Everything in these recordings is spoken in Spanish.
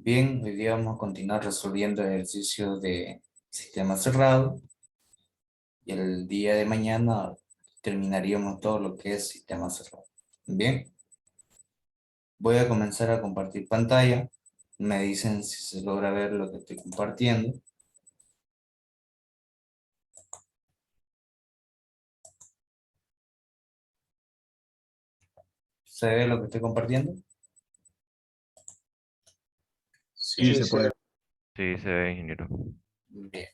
Bien, hoy día vamos a continuar resolviendo ejercicios de sistema cerrado y el día de mañana terminaríamos todo lo que es sistema cerrado. Bien, voy a comenzar a compartir pantalla. Me dicen si se logra ver lo que estoy compartiendo. ¿Se ve lo que estoy compartiendo? Sí, se puede. Sí, se ve, ingeniero. Bien.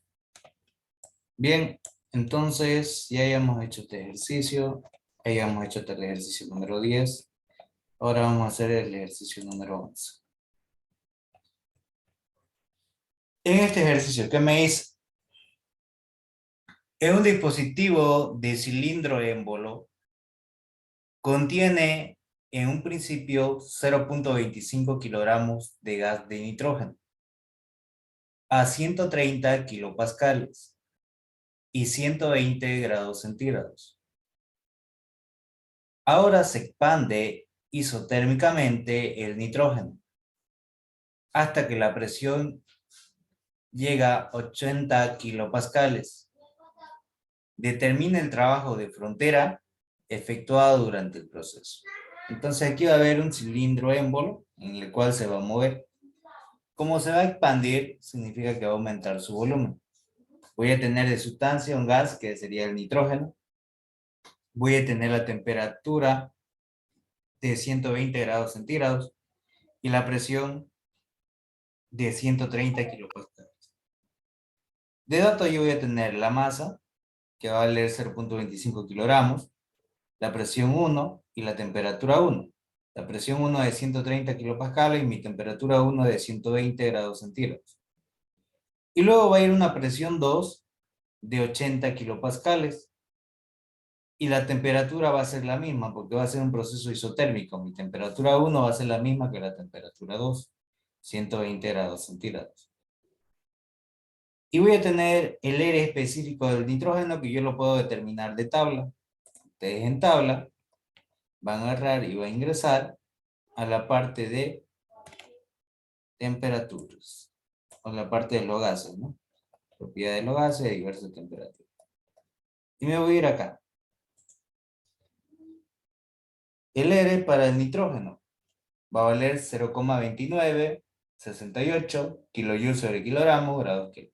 Bien, entonces ya hayamos hecho este ejercicio, ya hayamos hecho este ejercicio número 10. Ahora vamos a hacer el ejercicio número 11. En este ejercicio, ¿qué me dice? Es un dispositivo de cilindro émbolo. Contiene en un principio 0,25 kilogramos de gas de nitrógeno a 130 kilopascales y 120 grados centígrados. Ahora se expande isotérmicamente el nitrógeno hasta que la presión llega a 80 kilopascales. Determina el trabajo de frontera efectuado durante el proceso. Entonces aquí va a haber un cilindro émbolo en el cual se va a mover. Como se va a expandir, significa que va a aumentar su volumen. Voy a tener de sustancia un gas que sería el nitrógeno. Voy a tener la temperatura de 120 grados centígrados y la presión de 130 kilopascales. De dato yo voy a tener la masa, que va a valer 0,25 kilogramos, la presión 1 y la temperatura 1. La presión 1 de 130 kilopascales y mi temperatura 1 de 120 grados centígrados. Y luego va a ir una presión 2 de 80 kilopascales. Y la temperatura va a ser la misma porque va a ser un proceso isotérmico. Mi temperatura 1 va a ser la misma que la temperatura 2, 120 grados centígrados. Y voy a tener el R específico del nitrógeno que yo lo puedo determinar de tabla. Ustedes en tabla van a agarrar y van a ingresar a la parte de temperaturas. O la parte de los gases, ¿no? Propiedades de los gases de diversas temperaturas. Y me voy a ir acá. El R para el nitrógeno va a valer 0,2968 kilojoules sobre kilogramo grados Kelvin.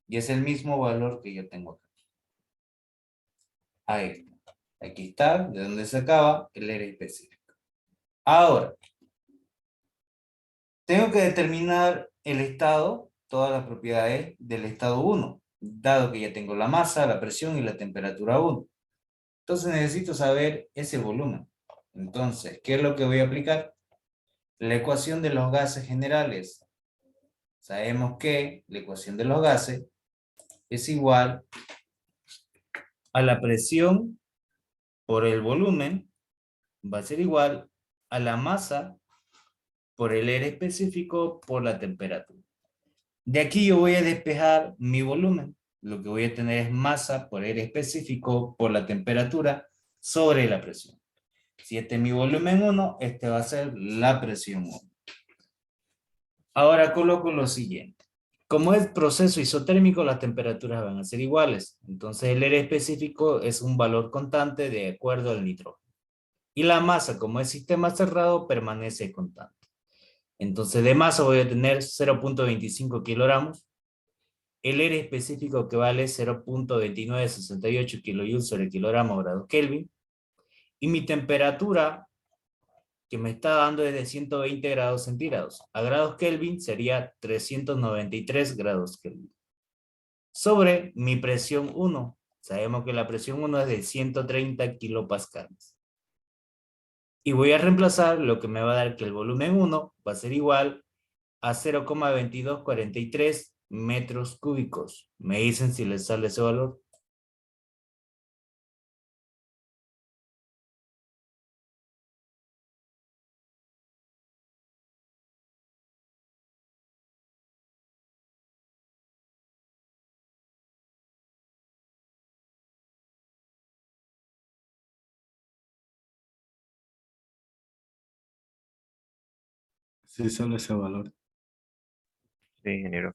Y es el mismo valor que yo tengo acá. Ahí está. Aquí está, de donde se acaba el R específico. Ahora, tengo que determinar el estado, todas las propiedades del estado 1, dado que ya tengo la masa, la presión y la temperatura 1. Entonces necesito saber ese volumen. Entonces, ¿qué es lo que voy a aplicar? La ecuación de los gases generales. Sabemos que la ecuación de los gases es igual a la presión por el volumen, va a ser igual a la masa por el R específico por la temperatura. De aquí yo voy a despejar mi volumen. Lo que voy a tener es masa por R específico por la temperatura sobre la presión. Si este es mi volumen 1, este va a ser la presión 1. Ahora coloco lo siguiente. Como es proceso isotérmico, las temperaturas van a ser iguales. Entonces el R específico es un valor constante de acuerdo al nitrógeno. Y la masa, como es sistema cerrado, permanece constante. Entonces de masa voy a tener 0,25 kilogramos. El R específico que vale 0,2968 kilojoules sobre kilogramo grado Kelvin. Y mi temperatura que me está dando es de 120 grados centígrados. A grados Kelvin sería 393 grados Kelvin. Sobre mi presión 1. Sabemos que la presión 1 es de 130 kilopascales. Y voy a reemplazar lo que me va a dar que el volumen 1 va a ser igual a 0,2243 metros cúbicos. Me dicen si les sale ese valor. Sí sale ese valor. Sí, ingeniero.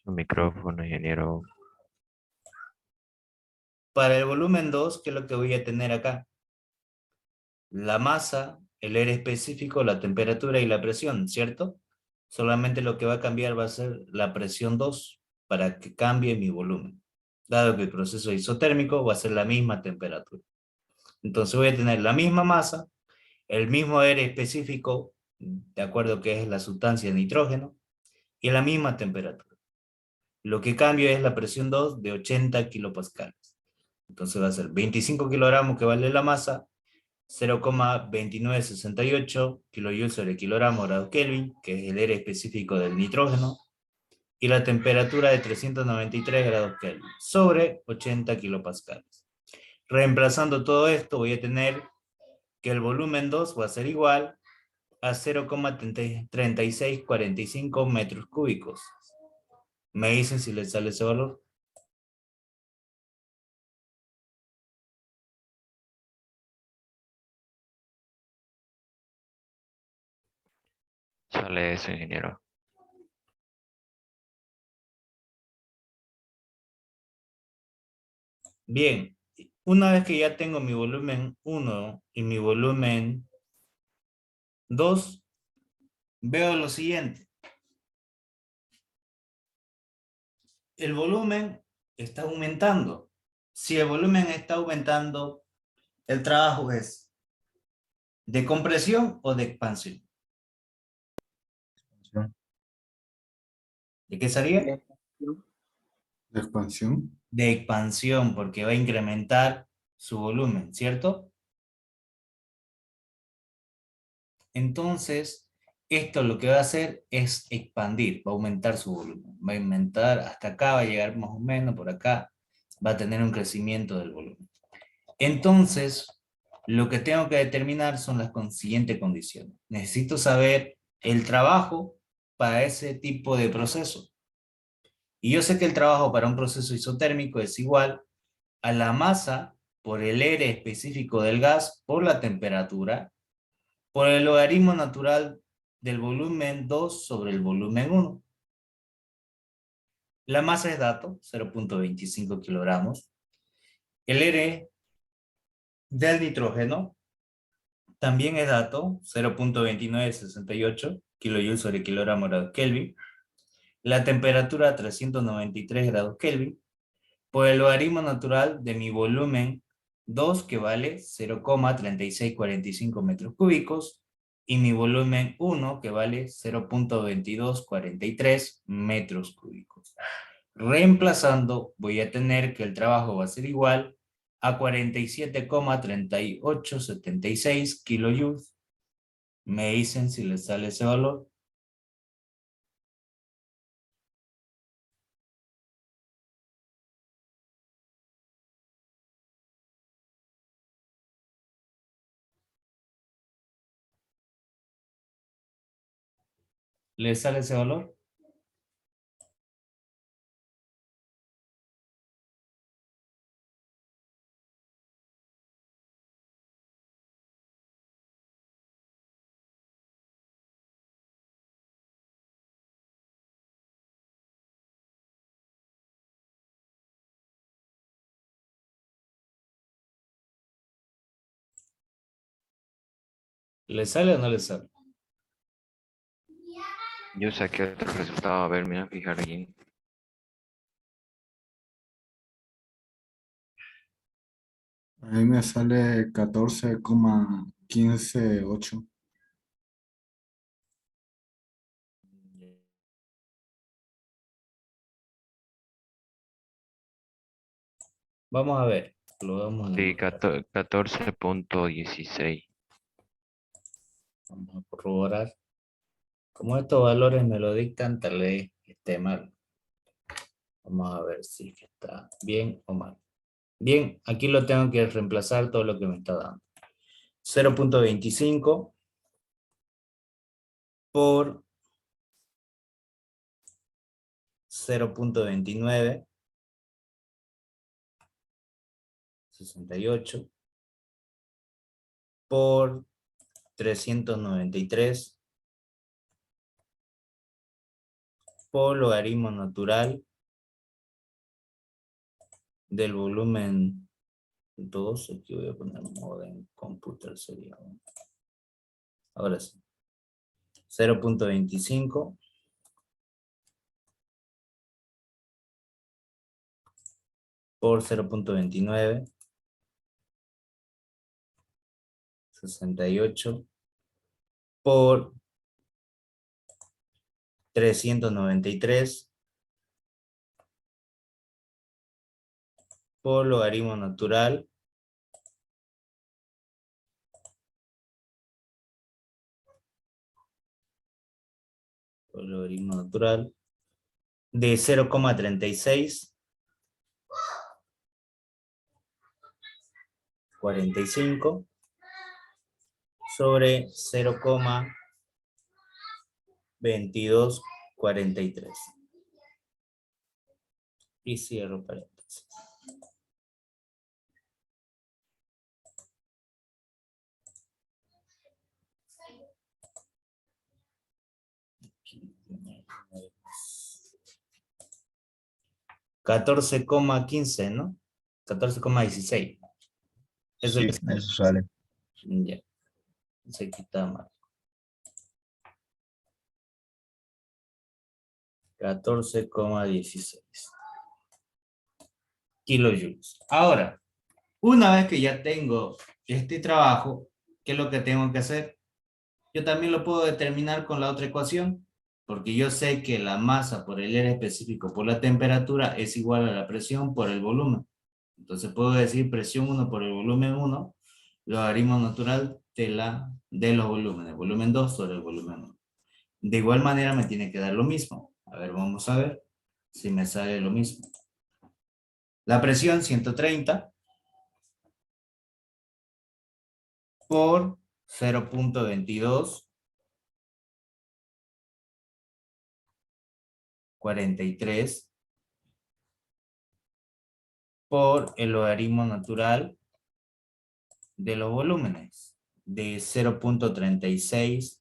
Su micrófono, ingeniero. Para el volumen 2, ¿qué es lo que voy a tener acá? La masa, el área específico, la temperatura y la presión, ¿cierto? Solamente lo que va a cambiar va a ser la presión 2 para que cambie mi volumen. Dado que el proceso isotérmico va a ser la misma temperatura. Entonces voy a tener la misma masa, el mismo área específico, de acuerdo que es la sustancia de nitrógeno, y la misma temperatura. Lo que cambia es la presión 2 de 80 kilopascales. Entonces va a ser 25 kilogramos que vale la masa, 0,2968 kilojoules sobre kilogramo grado Kelvin, que es el área específico del nitrógeno, y la temperatura de 393 grados Kelvin, sobre 80 kilopascales. Reemplazando todo esto, voy a tener que el volumen 2 va a ser igual a 0,3645 metros cúbicos. Me dicen si les sale ese valor. Sale eso, ingeniero. Bien, una vez que ya tengo mi volumen 1 y mi volumen 2, veo lo siguiente. El volumen está aumentando. Si el volumen está aumentando, el trabajo es de compresión o de expansión. ¿De qué sería? De expansión. De expansión, porque va a incrementar su volumen, ¿cierto? Entonces, esto lo que va a hacer es expandir, va a aumentar su volumen. Va a aumentar hasta acá, va a llegar más o menos por acá, va a tener un crecimiento del volumen. Entonces, lo que tengo que determinar son las siguientes condiciones. Necesito saber el trabajo para ese tipo de proceso. Y yo sé que el trabajo para un proceso isotérmico es igual a la masa por el área específico del gas por la temperatura por el logaritmo natural del volumen 2 sobre el volumen 1. La masa es dato, 0,25 kilogramos. El R del nitrógeno también es dato, 0,2968 kilojoules sobre kilogramo grado Kelvin. La temperatura 393 grados Kelvin. Por el logaritmo natural de mi volumen 2, que vale 0,3645 metros cúbicos, y mi volumen 1, que vale 0,2243 metros cúbicos. Reemplazando, voy a tener que el trabajo va a ser igual a 47,3876 kilojoules. Me dicen si les sale ese valor. ¿Les sale ese valor? ¿Les sale o no les sale? Yo saqué otro resultado. A ver, mira, fijar aquí. Ahí me sale 14,158. Vamos a ver. Lo vamos a Sí, anotar. 14,16. Vamos a corroborar. Como estos valores me lo dictan, tal vez esté mal. Vamos a ver si está bien o mal. Bien, aquí lo tengo que reemplazar todo lo que me está dando. 0,25 por 0.29, 68, por 393, por logaritmo natural del volumen 2, aquí voy a poner modo en computer, sería. Ahora sí. 0.25 por 0.29, 68 por 393 por logaritmo natural de 0,36 45 sobre 0,2243 y cierro paréntesis. $14,15, ¿no? 14,16. Eso Sí, es. eso sale. Ya. Se quita más. 14,16 kilojoules. Ahora, una vez que ya tengo este trabajo, ¿qué es lo que tengo que hacer? Yo también lo puedo determinar con la otra ecuación, porque yo sé que la masa por el R específico por la temperatura es igual a la presión por el volumen. Entonces puedo decir presión 1 por el volumen 1, logaritmo natural de los volúmenes, volumen 2 sobre el volumen 1. De igual manera me tiene que dar lo mismo. A ver, vamos a ver si me sale lo mismo. La presión 130 por 0.22 43 por el logaritmo natural de los volúmenes de 0.36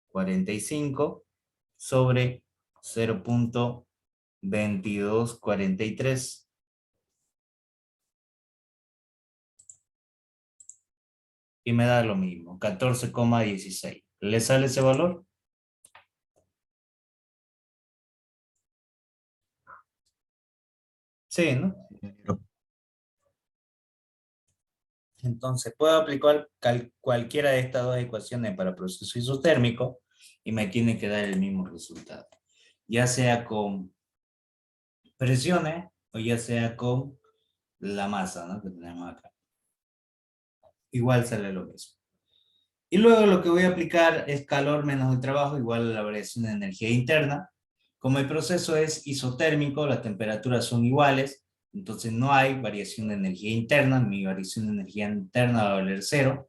45 sobre 0.22 43. Y me da lo mismo, 14,16. ¿Le sale ese valor? Sí, ¿no? Entonces, puedo aplicar cualquiera de estas dos ecuaciones para proceso isotérmico y me tiene que dar el mismo resultado. Ya sea con presiones o ya sea con la masa, ¿no? Que tenemos acá. Igual sale lo mismo. Y luego lo que voy a aplicar es calor menos el trabajo igual a la variación de energía interna. Como el proceso es isotérmico, las temperaturas son iguales, entonces no hay variación de energía interna, mi variación de energía interna va a valer 0.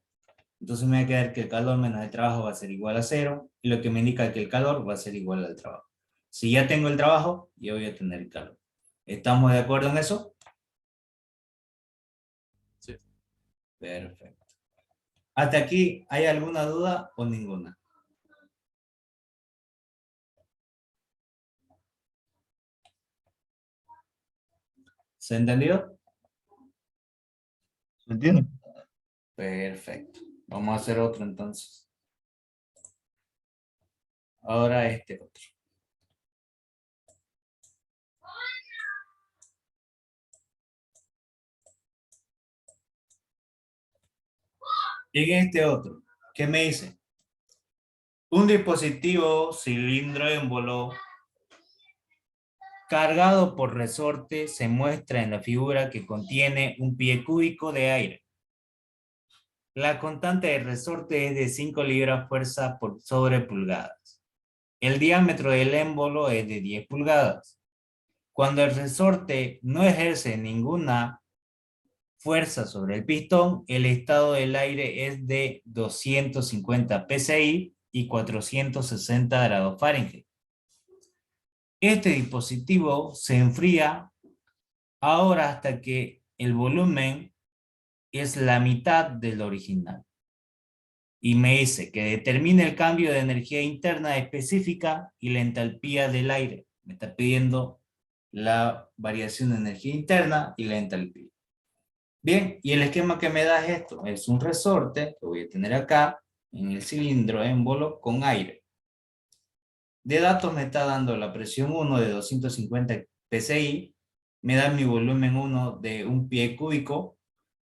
Entonces me va a quedar que el calor menos el trabajo va a ser igual a 0, y lo que me indica que el calor va a ser igual al trabajo. Si ya tengo el trabajo, yo voy a tener el calor. ¿Estamos de acuerdo en eso? Sí. Perfecto. ¿Hasta aquí hay alguna duda o ninguna? ¿Se entendió? ¿Se entiende? Perfecto. Vamos a hacer otro entonces. Ahora este otro. Y en este otro, ¿qué me dice? Un dispositivo cilindro émbolo cargado por resorte se muestra en la figura que contiene un pie cúbico de aire. La constante de resorte es de 5 libras fuerza por sobre pulgadas. El diámetro del émbolo es de 10 pulgadas. Cuando el resorte no ejerce ninguna fuerza sobre el pistón, el estado del aire es de 250 psi y 460 grados Fahrenheit. Este dispositivo se enfría ahora hasta que el volumen es la mitad del original. Y me dice que determine el cambio de energía interna específica y la entalpía del aire. Me está pidiendo la variación de energía interna y la entalpía. Bien, y el esquema que me da es esto. Es un resorte que voy a tener acá en el cilindro émbolo con aire. De datos me está dando la presión 1 de 250 psi, me da mi volumen 1 de 1 pie cúbico,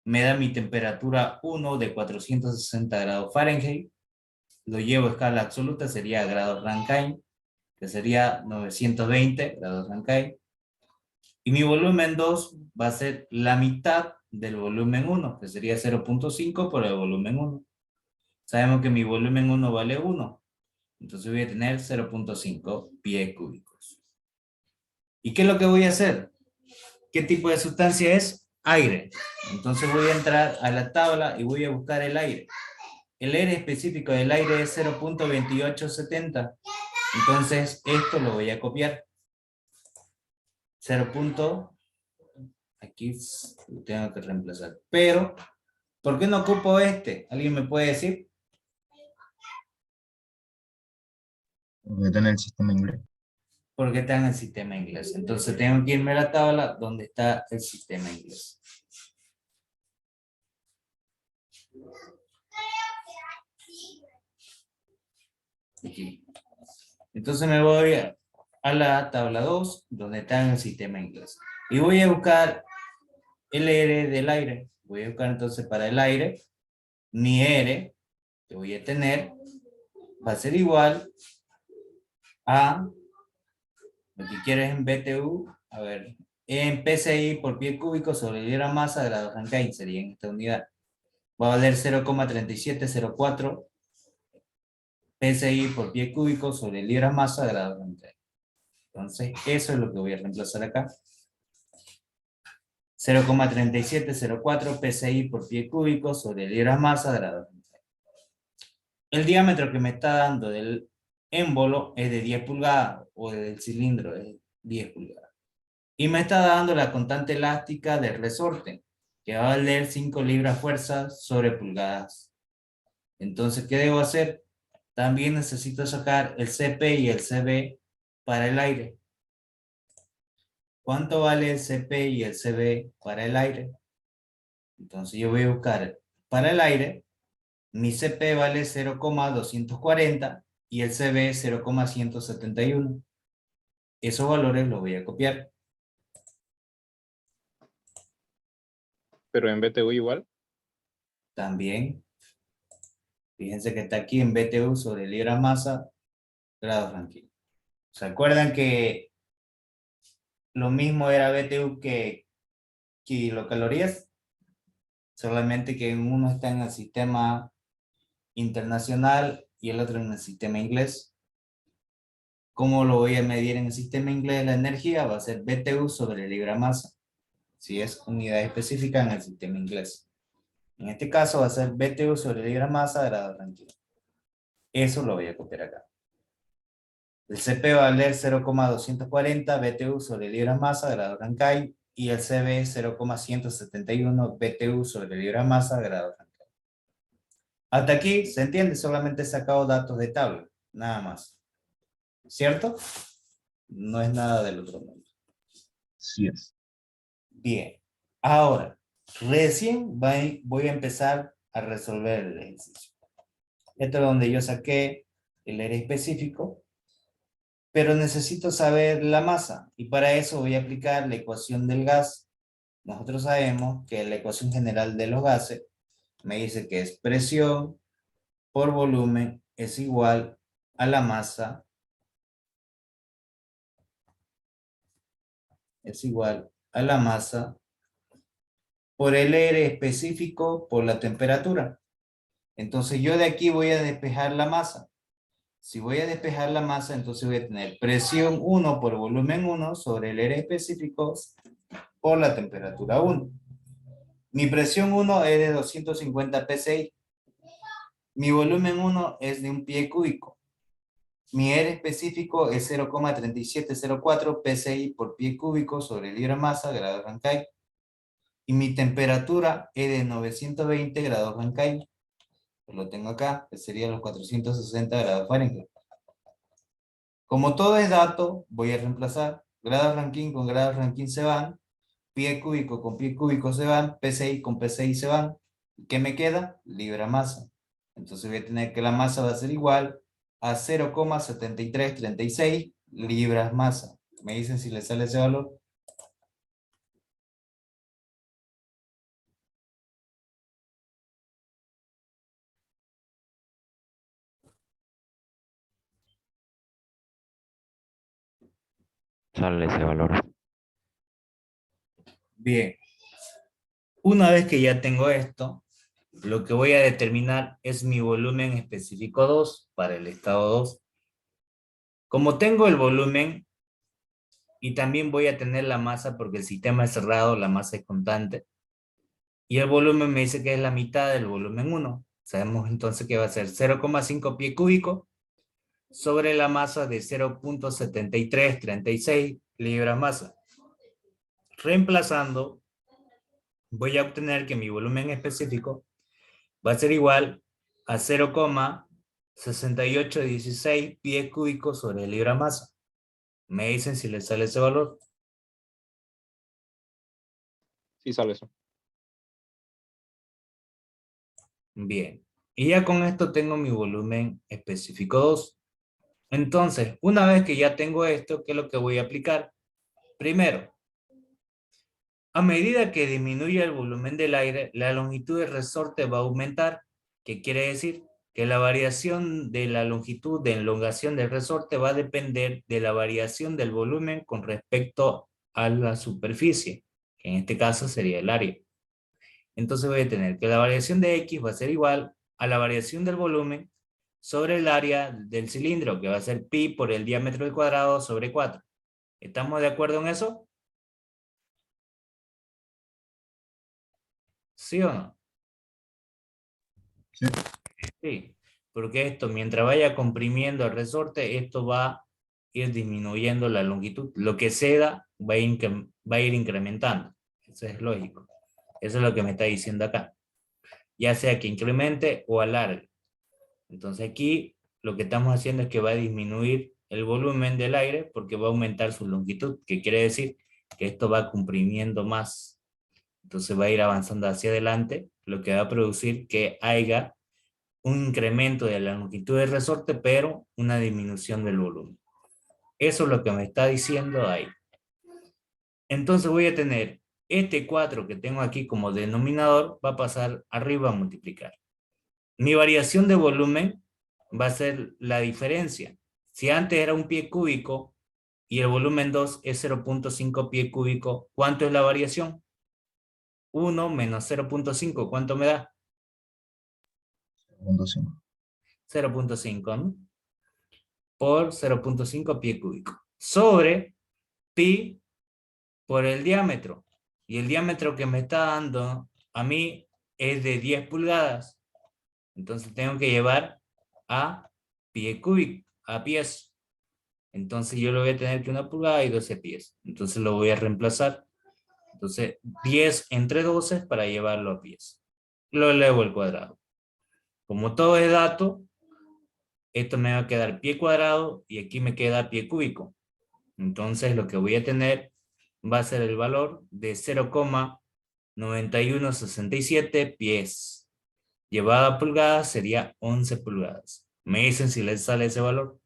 me da mi temperatura 1 de 460 grados Fahrenheit, lo llevo a escala absoluta, sería grados Rankine, que sería 920 grados Rankine, y mi volumen 2 va a ser la mitad del volumen 1, que sería 0.5 por el volumen 1. Sabemos que mi volumen 1 vale 1, entonces voy a tener 0.5 pies cúbicos. ¿Y qué es lo que voy a hacer? ¿Qué tipo de sustancia es? Aire. Entonces voy a entrar a la tabla y voy a buscar el aire. El aire específico del aire es 0.2870. Entonces esto lo voy a copiar. 0. Aquí lo tengo que reemplazar. Pero, ¿por qué no ocupo este? ¿Alguien me puede decir? Porque está en el sistema inglés. Porque está en el sistema inglés. Entonces tengo que irme a la tabla donde está el sistema inglés. Aquí. Entonces me voy a la tabla 2, donde está en el sistema inglés. Y voy a buscar el R del aire. Voy a buscar entonces para el aire. Mi R que voy a tener va a ser igual a, lo que quiero es en BTU, a ver, en PSI por pie cúbico sobre libra masa grados Rankine, sería en esta unidad. Va a valer 0,3704 PSI por pie cúbico sobre libra masa grados Rankine. Entonces, eso es lo que voy a reemplazar acá. 0,3704 PSI por pie cúbico sobre libras masa grados. El diámetro que me está dando del émbolo es de 10 pulgadas o del cilindro es 10 pulgadas. Y me está dando la constante elástica del resorte, que va a valer 5 libras fuerzas sobre pulgadas. Entonces, ¿qué debo hacer? También necesito sacar el CP y el CB para el aire. ¿Cuánto vale el CP y el CB para el aire? Entonces yo voy a buscar para el aire, mi CP vale 0,240 y el CB 0,171. Esos valores los voy a copiar. Pero en BTU igual. También, fíjense que está aquí en BTU sobre libra masa, grados Rankine. ¿Se acuerdan que lo mismo era BTU que kilocalorías? Solamente que uno está en el sistema internacional y el otro en el sistema inglés. ¿Cómo lo voy a medir en el sistema inglés? La energía va a ser BTU sobre libra masa, si es unidad específica en el sistema inglés. En este caso va a ser BTU sobre libra masa grado Rankine. Eso lo voy a copiar acá. El CP va a valer 0,240 BTU sobre libra masa grado Rankine y el CB 0,171 BTU sobre libra masa grado Rankine. Hasta aquí, ¿se entiende? Solamente he sacado datos de tabla, nada más. ¿Cierto? No es nada del otro mundo. Sí es. Bien. Ahora, recién voy a empezar a resolver el ejercicio. Esto es donde yo saqué el área específico, pero necesito saber la masa, y para eso voy a aplicar la ecuación del gas. Nosotros sabemos que la ecuación general de los gases me dice que es presión por volumen es igual a la masa por el R específico por la temperatura. Entonces yo de aquí voy a despejar la masa. Si voy a despejar la masa, entonces voy a tener presión 1 por volumen 1 sobre el R específico por la temperatura 1. Mi presión 1 es de 250 psi. Mi volumen 1 es de un pie cúbico. Mi R específico es 0,3704 psi por pie cúbico sobre libra masa, grado Rankine. Y mi temperatura es de 920 grados Rankine. Lo tengo acá, que serían los 460 grados Fahrenheit. Como todo es dato, voy a reemplazar grados Rankine con grados Rankine se van, pie cúbico con pie cúbico se van, PSI con PSI se van. ¿Qué me queda? Libra masa. Entonces voy a tener que la masa va a ser igual a 0,7336 libras masa. Me dicen si le sale ese valor. Sale ese valor. Bien. Una vez que ya tengo esto, lo que voy a determinar es mi volumen específico 2 para el estado 2. Como tengo el volumen y también voy a tener la masa porque el sistema es cerrado, la masa es constante. Y el volumen me dice que es la mitad del volumen 1. Sabemos entonces que va a ser 0,5 pie cúbico sobre la masa de 0,7336 libras masa. Reemplazando, voy a obtener que mi volumen específico va a ser igual a 0,6816 pies cúbicos sobre libra masa. Me dicen si les sale ese valor. Sí sale eso. Bien. Y ya con esto tengo mi volumen específico 2. Entonces, una vez que ya tengo esto, ¿qué es lo que voy a aplicar? Primero, a medida que disminuye el volumen del aire, la longitud del resorte va a aumentar. ¿Qué quiere decir? Que la variación de la longitud de elongación del resorte va a depender de la variación del volumen con respecto a la superficie, que en este caso sería el área. Entonces voy a tener que la variación de X va a ser igual a la variación del volumen sobre el área del cilindro, que va a ser pi por el diámetro al cuadrado sobre 4. ¿Estamos de acuerdo en eso? ¿Sí o no? Sí. Sí, porque esto, mientras vaya comprimiendo el resorte, esto va a ir disminuyendo la longitud. Lo que ceda va a ir incrementando. Eso es lógico. Eso es lo que me está diciendo acá. Ya sea que incremente o alargue. Entonces aquí lo que estamos haciendo es que va a disminuir el volumen del aire porque va a aumentar su longitud, que quiere decir que esto va comprimiendo más. Entonces va a ir avanzando hacia adelante, lo que va a producir que haya un incremento de la longitud del resorte, pero una disminución del volumen. Eso es lo que me está diciendo ahí. Entonces voy a tener este 4 que tengo aquí como denominador, va a pasar arriba a multiplicar. Mi variación de volumen va a ser la diferencia. Si antes era un pie cúbico y el volumen 2 es 0,5 pie cúbico, ¿cuánto es la variación? 1 menos 0,5, ¿cuánto me da? 0.5. 0,5, ¿no? Por 0,5 pie cúbico. Sobre pi por el diámetro. Y el diámetro que me está dando a mí es de 10 pulgadas. Entonces tengo que llevar a pie cúbico, a pies. Entonces yo lo voy a tener que 1 pulgada y 12 pies. Entonces lo voy a reemplazar. Entonces 10 entre 12 para llevarlo a pies. Lo elevo al cuadrado. Como todo es dato, esto me va a quedar pie cuadrado y aquí me queda pie cúbico. Entonces lo que voy a tener va a ser el valor de 0,9167 pies. Llevada a pulgadas sería 11 pulgadas. Me dicen si les sale ese valor.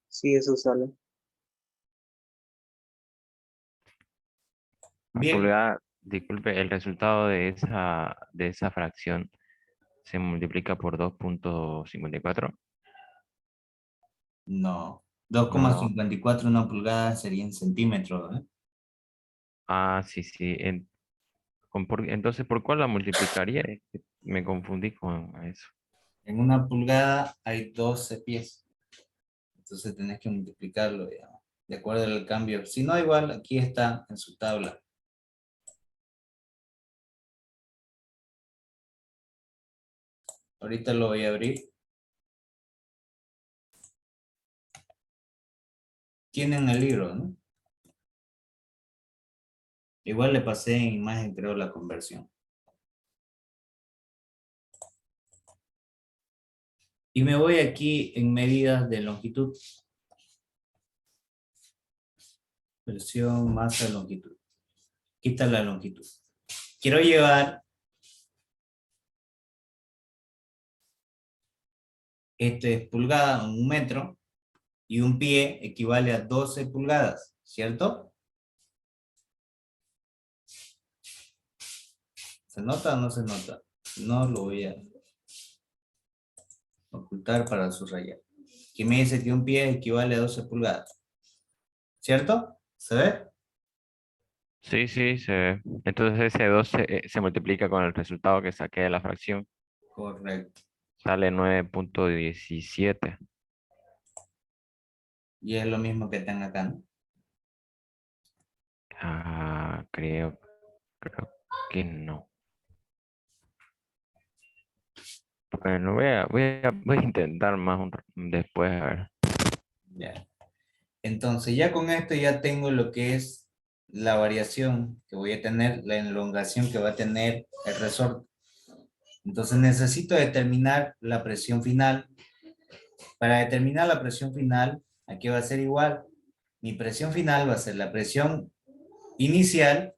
Sí, eso sale. La Bien, pulgada, disculpe, el resultado de esa fracción se multiplica por 2.54. no. 2,54 una pulgada sería en centímetros, ¿eh? Ah, sí, sí. Entonces, ¿por cuál la multiplicaría? Es que me confundí con eso. En una pulgada hay 12 pies. Entonces tenés que multiplicarlo, digamos, de acuerdo al cambio. Si no, igual aquí está en su tabla. Ahorita lo voy a abrir. Tienen el libro, ¿no? Igual le pasé en imagen, creo, la conversión. Y me voy aquí en medidas de longitud. Presión, masa, longitud. Aquí está la longitud. Quiero llevar esto es pulgada, un metro, y un pie equivale a 12 pulgadas, ¿cierto? ¿Se nota o no se nota? No lo voy a ocultar para subrayar. Aquí me dice que un pie equivale a 12 pulgadas, ¿cierto? ¿Se ve? Sí, sí, se ve. Entonces ese 12 se multiplica con el resultado que saqué de la fracción. Correcto. Sale 9.17. Y es lo mismo que están acá, ¿no? Ah, creo que no. Bueno, voy a intentar más después, a ver. Ya. Entonces ya con esto ya tengo lo que es la variación que voy a tener, la elongación que va a tener el resorte. Entonces necesito determinar la presión final. Para determinar la presión final, aquí va a ser igual. Mi presión final va a ser la presión inicial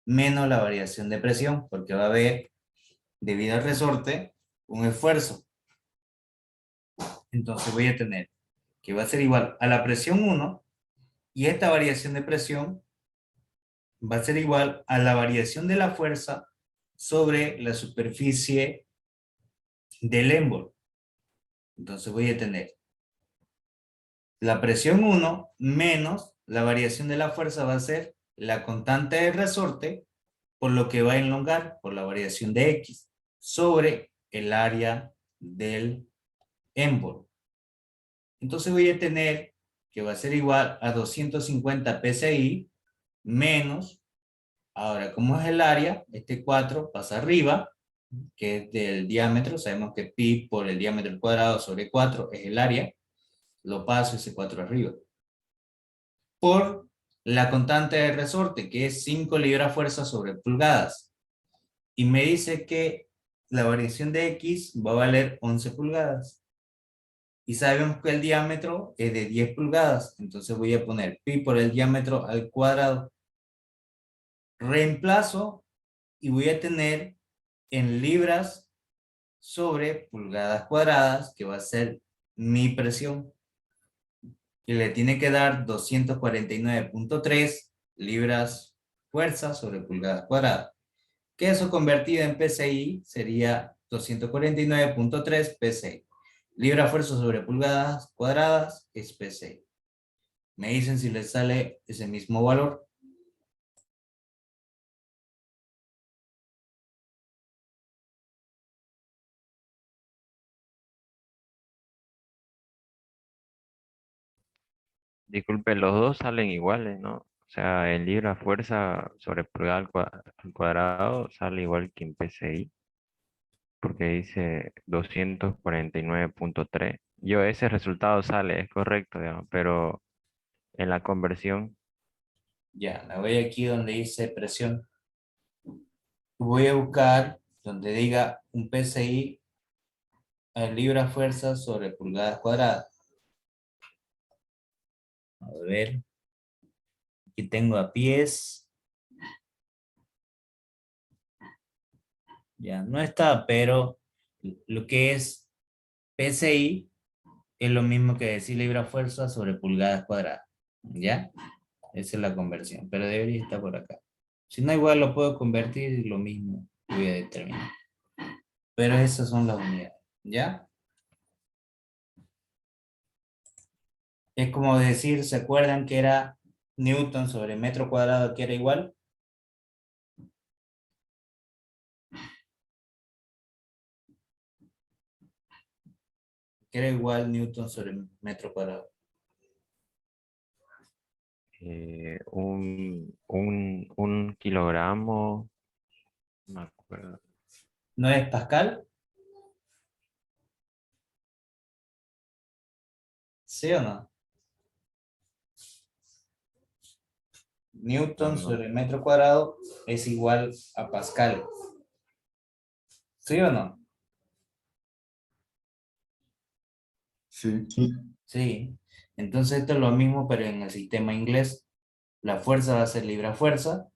menos la variación de presión, porque va a haber, debido al resorte, un esfuerzo. Entonces voy a tener que va a ser igual a la presión 1 y esta variación de presión va a ser igual a la variación de la fuerza sobre la superficie del émbolo. Entonces voy a tener la presión 1 menos la variación de la fuerza va a ser la constante de resorte por lo que va a elongar por la variación de X sobre el área del émbolo. Entonces voy a tener que va a ser igual a 250 psi menos, ahora como es el área, este 4 pasa arriba, que es del diámetro, sabemos que pi por el diámetro cuadrado sobre 4 es el área, lo paso ese 4 arriba. Por la constante de resorte, que es 5 libras-fuerza sobre pulgadas. Y me dice que la variación de X va a valer 11 pulgadas. Y sabemos que el diámetro es de 10 pulgadas. Entonces voy a poner pi por el diámetro al cuadrado. Reemplazo y voy a tener en libras sobre pulgadas cuadradas, que va a ser mi presión. Y le tiene que dar 249.3 libras fuerza sobre pulgadas cuadradas. Que eso convertido en PSI sería 249.3 PSI. Libra fuerza sobre pulgadas cuadradas es PSI. Me dicen si les sale ese mismo valor. Disculpe, los dos salen iguales, ¿no? O sea, en libra fuerza sobre pulgada al cuadrado sale igual que en PSI, porque dice 249.3. Yo, ese resultado sale, es correcto, digamos, pero en la conversión, Ya, me voy aquí donde dice presión. Voy a buscar donde diga un PSI a libra fuerza sobre pulgadas cuadradas. A ver. Aquí tengo a pies. Ya, no está, pero lo que es PSI es lo mismo que decir libra fuerza sobre pulgadas cuadradas. ¿Ya? Esa es la conversión, pero debería estar por acá. Si no, igual lo puedo convertir y lo mismo voy a determinar. Pero esas son las unidades, ¿ya? Es como decir, ¿se acuerdan que era Newton sobre metro cuadrado que era igual? Que era igual Newton sobre metro cuadrado. Un kilogramo, no me acuerdo. ¿No es Pascal? ¿Sí o no? Newton No, sobre metro cuadrado es igual a Pascal. ¿Sí o no? Sí. Sí. Sí. Entonces esto es lo mismo, pero en el sistema inglés. La fuerza va a ser libra fuerza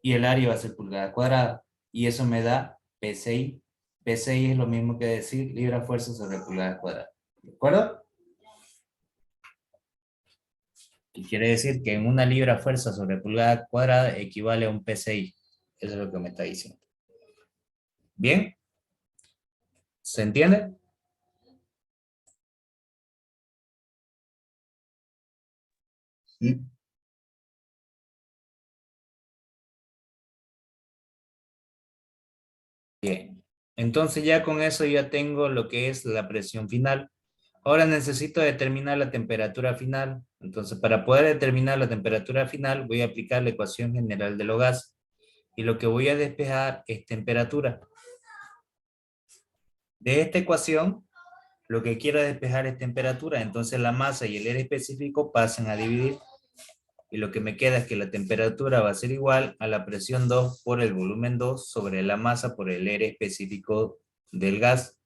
y el área va a ser pulgada cuadrada. Y eso me da PSI. PSI es lo mismo que decir libra fuerza sobre pulgada cuadrada. ¿De acuerdo? Y quiere decir que en una libra fuerza sobre pulgada cuadrada equivale a un PSI. Eso es lo que me está diciendo. ¿Bien? ¿Se entiende? Sí. Bien. Entonces ya con eso ya tengo lo que es la presión final. Ahora necesito determinar la temperatura final. Entonces, para poder determinar la temperatura final, voy a aplicar la ecuación general de los gases. Y lo que voy a despejar es temperatura. De esta ecuación, lo que quiero despejar es temperatura. Entonces, la masa y el R específico pasan a dividir. Y lo que me queda es que la temperatura va a ser igual a la presión 2 por el volumen 2 sobre la masa por el R específico del gas.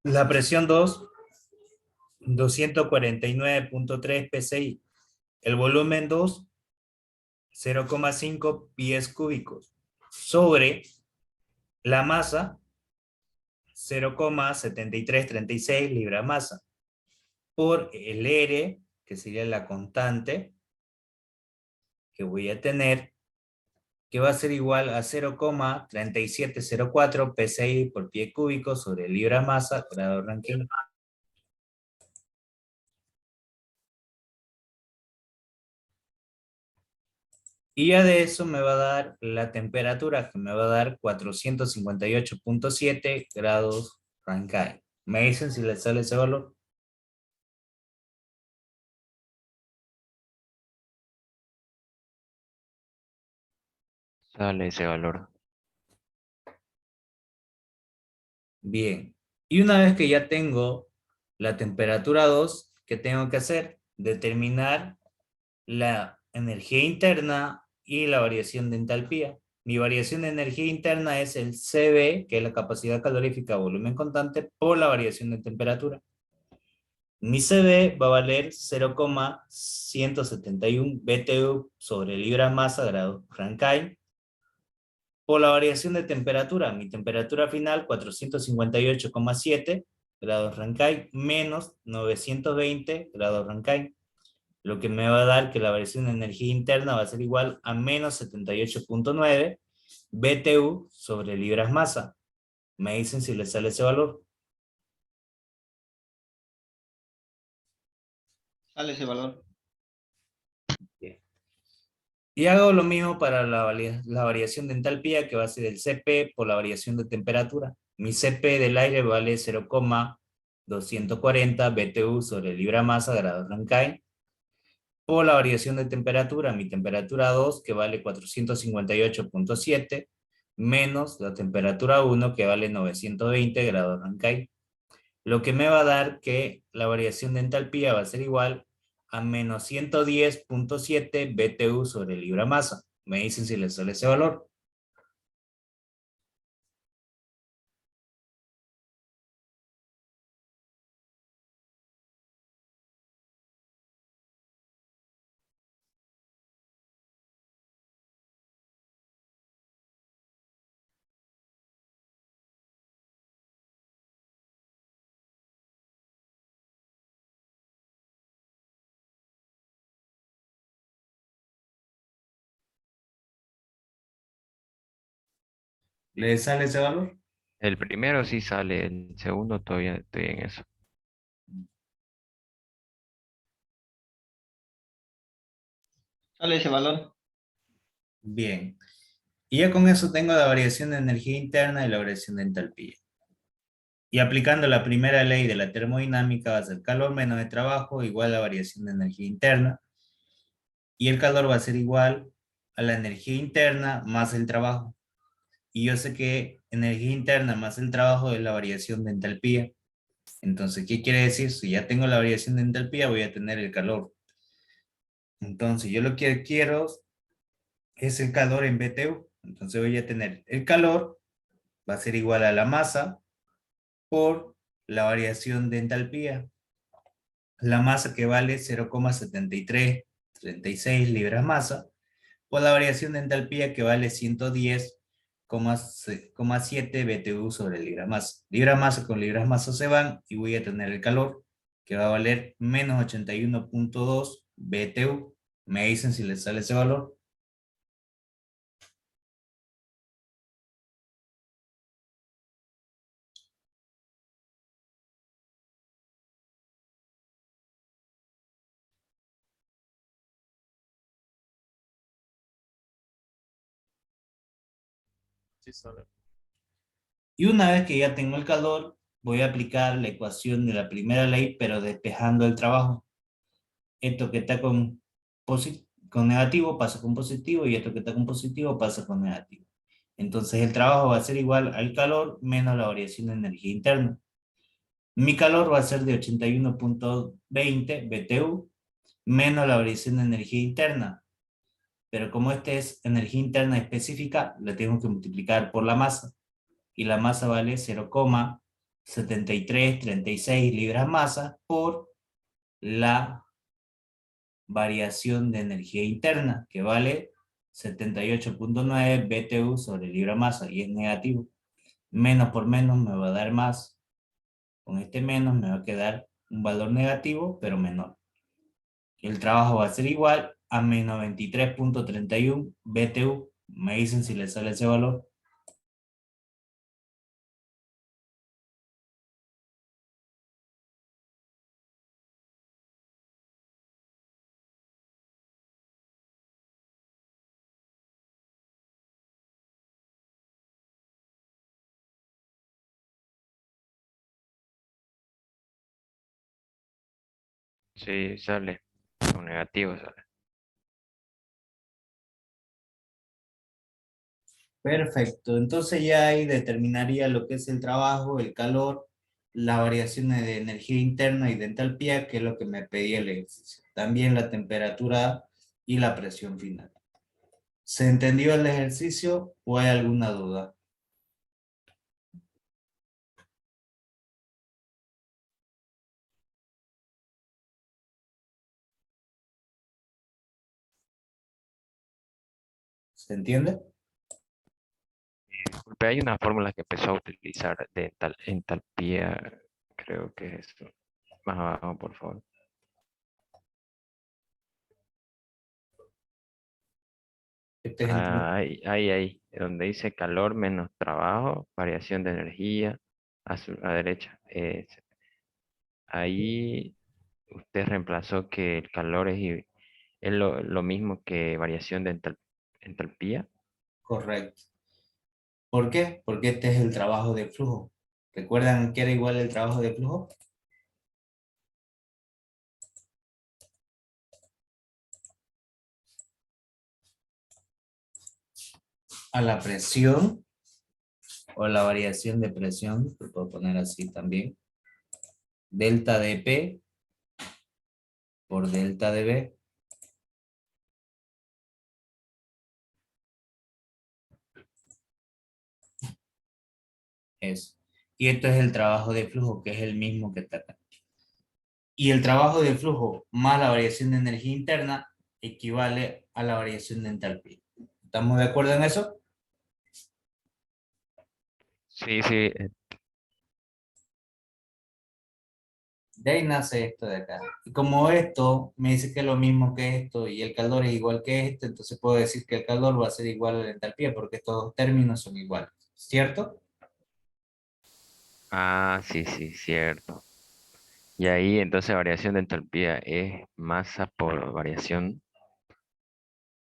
La presión 2, 249.3 psi. El volumen 2, 0,5 pies cúbicos. Sobre la masa, 0,7336 libra masa. Por el R, que sería la constante que voy a tener, que va a ser igual a 0,3704 psi por pie cúbico sobre libra masa, grado Rankine. Y ya de eso me va a dar la temperatura, que me va a dar 458.7 grados Rankine. ¿Me dicen si les sale ese valor? sale ese valor. Bien. Y una vez que ya tengo la temperatura 2, ¿qué tengo que hacer? Determinar la energía interna y la variación de entalpía. Mi variación de energía interna es el CB, que es la capacidad calorífica a volumen constante, por la variación de temperatura. Mi CB va a valer 0,171 BTU sobre libra masa grado Rankine. Por la variación de temperatura, mi temperatura final 458,7 grados Rankine menos 920 grados Rankine, lo que me va a dar que la variación de energía interna va a ser igual a menos 78.9 BTU sobre libras masa. Me dicen si les sale ese valor. Sale ese valor. Bien. Y hago lo mismo para la variación de entalpía, que va a ser el CP por la variación de temperatura. Mi CP del aire vale 0,240 BTU sobre libra masa grado Rankine. Por la variación de temperatura, mi temperatura 2, que vale 458.7, menos la temperatura 1, que vale 920 grados Rankine. Lo que me va a dar que la variación de entalpía va a ser igual a menos 110.7 BTU sobre libra masa. Me dicen si les sale ese valor. ¿Les sale ese valor? El primero sí sale, el segundo todavía estoy en eso. Sale ese valor. Bien. Y ya con eso tengo la variación de energía interna y la variación de entalpía. Y aplicando la primera ley de la termodinámica va a ser calor menos de trabajo igual a la variación de energía interna. Y el calor va a ser igual a la energía interna más el trabajo. Y yo sé que energía interna más el trabajo es la variación de entalpía. Entonces, ¿qué quiere decir? Si ya tengo la variación de entalpía, voy a tener el calor. Entonces, yo lo que quiero es el calor en BTU. Entonces, voy a tener el calor, va a ser igual a la masa por la variación de entalpía. La masa que vale 0,7336 libras masa, por la variación de entalpía que vale 110,7 BTU sobre libra masa. Libra masa con libras masa se van y voy a tener el calor que va a valer menos 81,2 BTU. Me dicen si les sale ese valor. Sí, sale. Y una vez que ya tengo el calor, voy a aplicar la ecuación de la primera ley, pero despejando el trabajo. Esto que está con negativo pasa con positivo y esto que está con positivo pasa con negativo. Entonces el trabajo va a ser igual al calor menos la variación de energía interna. Mi calor va a ser de 81,20 BTU menos la variación de energía interna. Pero como este es energía interna específica, la tengo que multiplicar por la masa. Y la masa vale 0,7336 libras masa por la variación de energía interna, que vale 78,9 BTU sobre libra masa, y es negativo. Menos por menos me va a dar más. Con este menos me va a quedar un valor negativo, pero menor. El trabajo va a ser igual a menos 23,31 BTU. Me dicen si les sale ese valor. Sí, sale. Con negativo sale. Perfecto, entonces ya ahí determinaría lo que es el trabajo, el calor, las variaciones de energía interna y de entalpía, que es lo que me pedía el ejercicio. También la temperatura y la presión final. ¿Se entendió el ejercicio o hay alguna duda? ¿Se entiende? Disculpe, hay una fórmula que empezó a utilizar de entalpía. Creo que es esto. Más abajo, por favor. Este es el... Ahí, donde dice calor menos trabajo, variación de energía, a derecha. Ahí usted reemplazó que el calor es lo mismo que variación de entalpía. Correcto. ¿Por qué? Porque este es el trabajo de flujo. ¿Recuerdan que era igual el trabajo de flujo? A la presión o la variación de presión, lo puedo poner así también. Delta de P por delta de B. Eso. Y esto es el trabajo de flujo, que es el mismo que está acá. Y el trabajo de flujo más la variación de energía interna equivale a la variación de entalpía. ¿Estamos de acuerdo en eso? Sí, sí, De ahí nace esto de acá. Y como esto me dice que es lo mismo que esto y el calor es igual que esto, entonces puedo decir que el calor va a ser igual a la entalpía porque estos dos términos son iguales. ¿Cierto? sí, sí, cierto. Y ahí entonces variación de entalpía es masa por variación.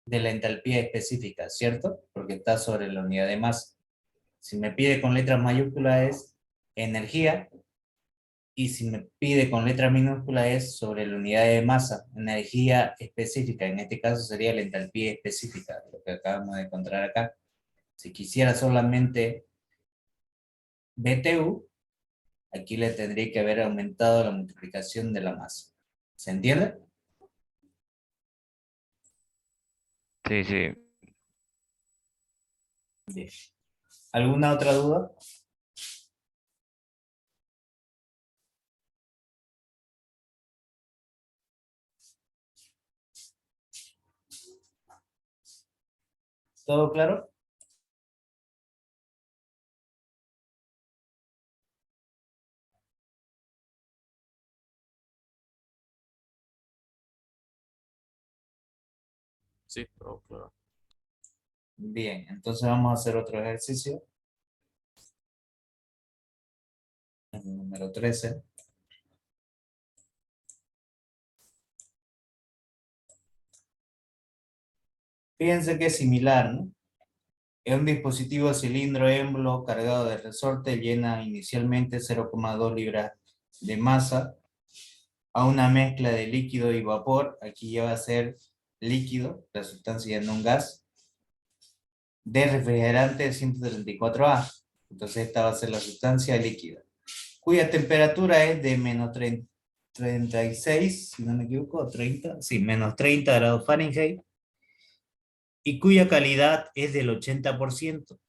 de la entalpía específica, ¿cierto? Porque está sobre la unidad de masa. Si me pide con letras mayúsculas es energía, y si me pide con letra minúscula es sobre la unidad de masa, energía específica. En este caso sería la entalpía específica, lo que acabamos de encontrar acá. Si quisiera solamente BTU, aquí le tendría que haber aumentado la multiplicación de la masa. ¿Se entiende? Sí, sí. Bien. ¿Alguna otra duda? ¿Todo claro? Sí, todo claro. Bien, entonces vamos a hacer otro ejercicio. El número 13. Fíjense que es similar, ¿no? Es un dispositivo cilindro émbolo cargado de resorte, llena inicialmente 0,2 libras de masa a una mezcla de líquido y vapor. Aquí ya va a ser líquido, la sustancia no un gas, de refrigerante 134A. Entonces esta va a ser la sustancia líquida, cuya temperatura es de menos 36, si no me equivoco, 30, sí, menos 30 grados Fahrenheit, y cuya calidad es del 80%.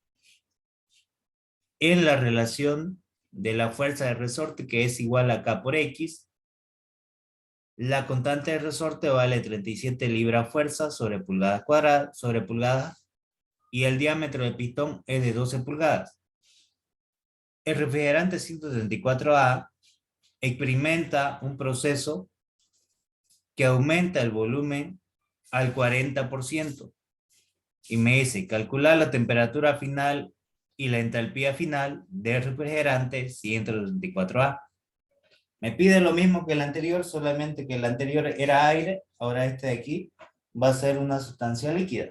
En la relación de la fuerza de resorte, que es igual a K por X, la constante de resorte vale 37 libras fuerza sobre pulgadas cuadradas, sobre pulgadas, y el diámetro del pistón es de 12 pulgadas. El refrigerante 134A experimenta un proceso que aumenta el volumen al 40%, y me dice calcular la temperatura final y la entalpía final del refrigerante 134A. Me pide lo mismo que el anterior, solamente que el anterior era aire, ahora este de aquí va a ser una sustancia líquida,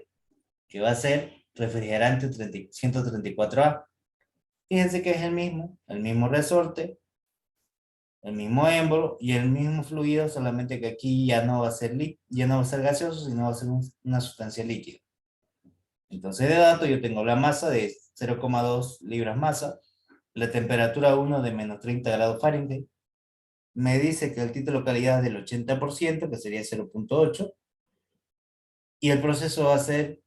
que va a ser refrigerante 134A. Fíjense que es el mismo resorte, el mismo émbolo y el mismo fluido, solamente que aquí ya no va a ser, ya no va a ser gaseoso, sino va a ser una sustancia líquida. Entonces de dato yo tengo la masa de 0,2 libras masa, la temperatura 1 de menos 30 grados Fahrenheit, me dice que el título calidad es del 80%, que sería 0,8, y el proceso va a ser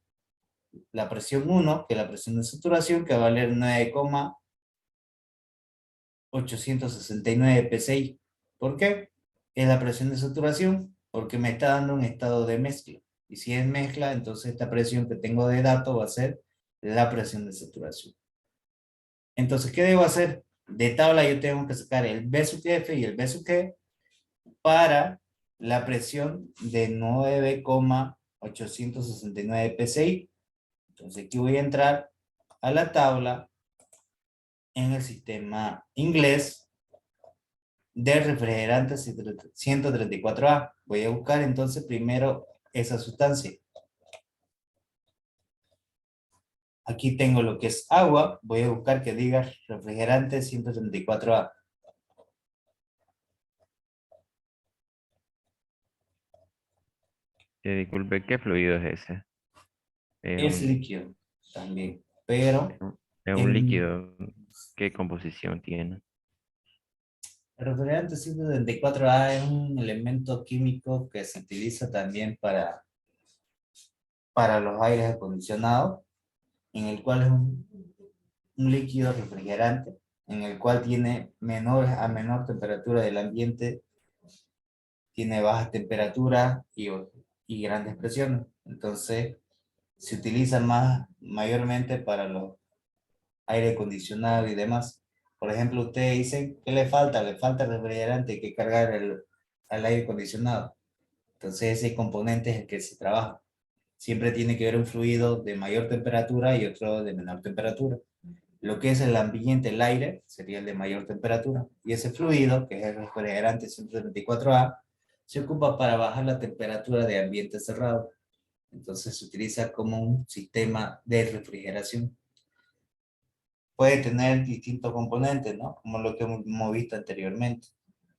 la presión 1, que es la presión de saturación, que va a valer 9,869 psi. ¿Por qué? Es la presión de saturación, porque me está dando un estado de mezcla. Y si es mezcla, entonces esta presión que tengo de dato va a ser la presión de saturación. Entonces, ¿qué debo hacer? De tabla yo tengo que sacar el B sub F y el B sub G para la presión de 9,869 psi. Entonces aquí voy a entrar a la tabla en el sistema inglés de refrigerante 134A. Voy a buscar entonces primero esa sustancia. Aquí tengo lo que es agua. Voy a buscar que diga refrigerante 134A. Disculpe, ¿qué fluido es ese? Es líquido también, pero es un líquido. ¿Qué composición tiene? el refrigerante 134A es un elemento químico que se utiliza también para los aires acondicionados, en el cual es un líquido refrigerante, en el cual tiene a menor temperatura del ambiente, tiene baja temperatura y grandes presiones. Entonces, se utiliza mayormente para los aire acondicionado y demás. Por ejemplo, ustedes dicen, ¿qué le falta? Le falta refrigerante, hay que cargar al aire acondicionado. Entonces ese componente es el que se trabaja. Siempre tiene que haber un fluido de mayor temperatura y otro de menor temperatura. Lo que es el ambiente, el aire, sería el de mayor temperatura. Y ese fluido, que es el refrigerante 134A, se ocupa para bajar la temperatura de ambiente cerrado. Entonces se utiliza como un sistema de refrigeración. Puede tener distintos componentes, ¿no? Como lo que hemos visto anteriormente.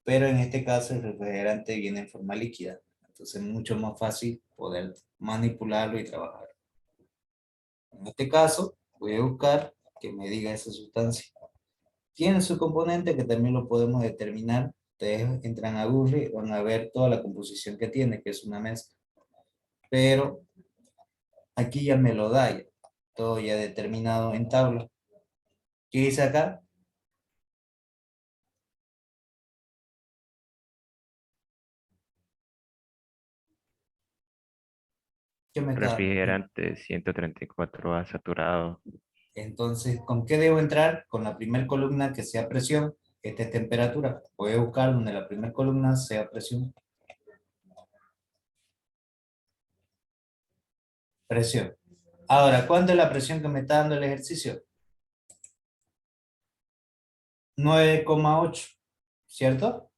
Pero en este caso el refrigerante viene en forma líquida. Entonces es mucho más fácil poder manipularlo y trabajar. En este caso voy a buscar que me diga esa sustancia. Tiene su componente que también lo podemos determinar. Ustedes entran a Google y van a ver toda la composición que tiene, que es una mezcla. Pero aquí ya me lo da, ya, todo ya determinado en tabla. ¿Qué dice acá? ¿Qué me está dando? Refrigerante 134A saturado. Entonces, ¿con qué debo entrar? Con la primera columna que sea presión. Esta es temperatura. Voy a buscar donde la primera columna sea presión. Presión. Ahora, ¿cuánto es la presión que me está dando el ejercicio? 9,8, ¿cierto?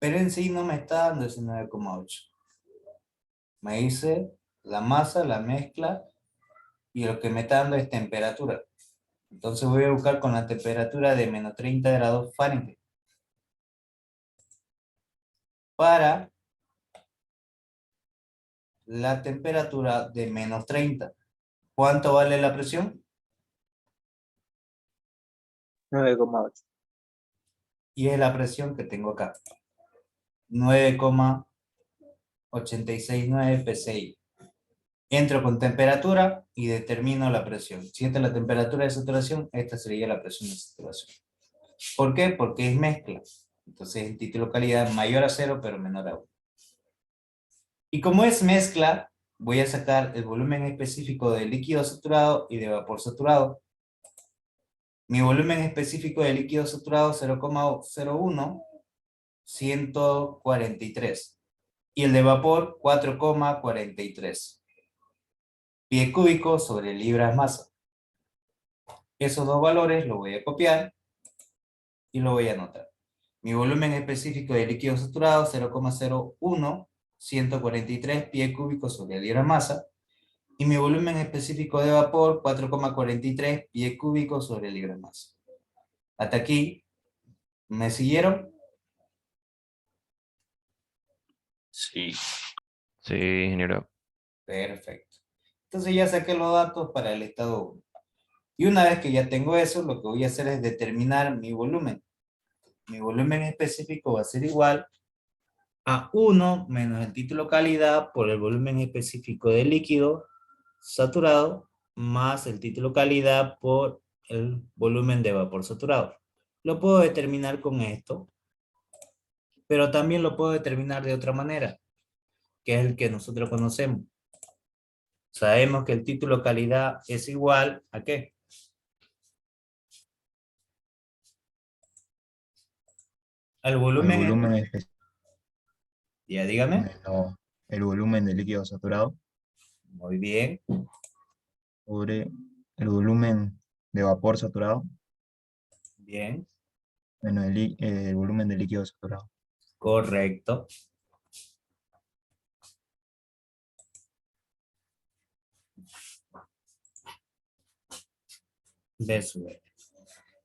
Pero en sí no me está dando ese 9,8. Me dice la masa, la mezcla, y lo que me está dando es temperatura. Entonces voy a buscar con la temperatura de menos 30 grados Fahrenheit. Para la temperatura de menos 30. ¿Cuánto vale la presión? 9,8. Y es la presión que tengo acá. 9,869 psi. Entro con temperatura y determino la presión. Si esta es la temperatura de saturación, esta sería la presión de saturación. ¿Por qué? Porque es mezcla. Entonces el título calidad mayor a 0, pero menor a 1. Y como es mezcla, voy a sacar el volumen específico de líquido saturado y de vapor saturado. Mi volumen específico de líquido saturado 0,01, 143. Y el de vapor 4,43. Pie cúbico sobre libras masa. Esos dos valores los voy a copiar y lo voy a anotar. Mi volumen específico de líquido saturado 0,01, 143 pie cúbico sobre libra masa. Y mi volumen específico de vapor 4,43 pie cúbico sobre libra masa. Hasta aquí, ¿me siguieron? Sí. Sí, ingeniero. Perfecto. Entonces ya saqué los datos para el estado 1. Y una vez que ya tengo eso, lo que voy a hacer es determinar mi volumen. Mi volumen específico va a ser igual a 1 menos el título calidad por el volumen específico de líquido saturado más el título calidad por el volumen de vapor saturado. Lo puedo determinar con esto, pero también lo puedo determinar de otra manera, que es el que nosotros conocemos. Sabemos que el título calidad es igual a ¿qué? Al El volumen. volumen específico Ya dígame. menos el volumen de líquido saturado Muy bien, sobre el volumen de vapor saturado bien, menos el volumen de líquido saturado. correcto. Versus B.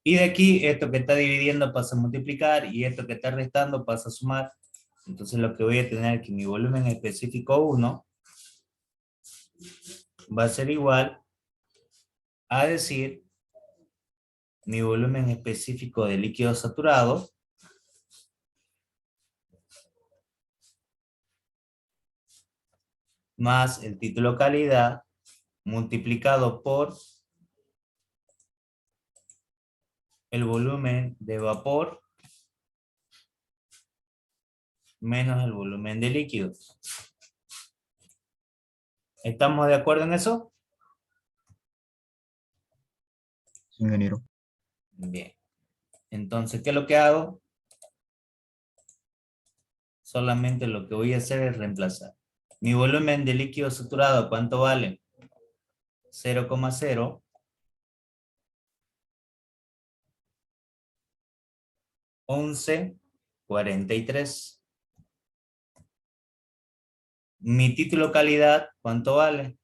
Y de aquí, esto que está dividiendo pasa a multiplicar y esto que está restando pasa a sumar. Entonces lo que voy a tener es que mi volumen específico 1 va a ser igual a decir mi volumen específico de líquido saturado más el título calidad multiplicado por el volumen de vapor menos el volumen de líquido. ¿Estamos de acuerdo en eso? Sí, ingeniero. Bien. Entonces, ¿qué es lo que hago? Solamente lo que voy a hacer es reemplazar. Mi volumen de líquido saturado, ¿cuánto vale? 0,0. 11.43. Mi título calidad, ¿cuánto vale?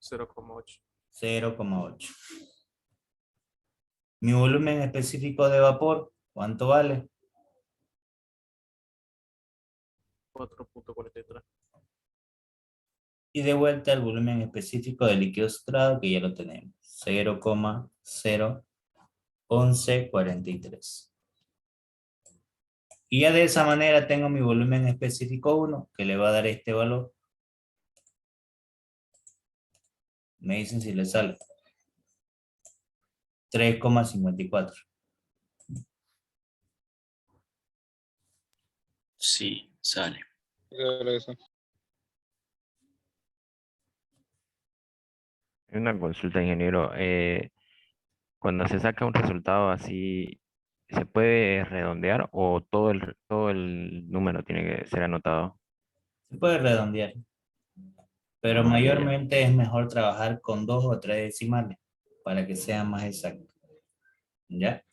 0,8. 0,8. Mi volumen específico de vapor, ¿cuánto vale? 4.43. Y de vuelta el volumen específico de líquido saturado, que ya lo tenemos. 0,01143. Y ya de esa manera tengo mi volumen específico 1, que le va a dar este valor. Me dicen si le sale. 3,54. Sí, sale. Una consulta, ingeniero. Cuando se saca un resultado así, ¿se puede redondear o todo el número tiene que ser anotado? Se puede redondear, pero Ah, ya, ya. mayormente es mejor trabajar con 2 o 3 decimales para que sea más exacto. ¿Ya?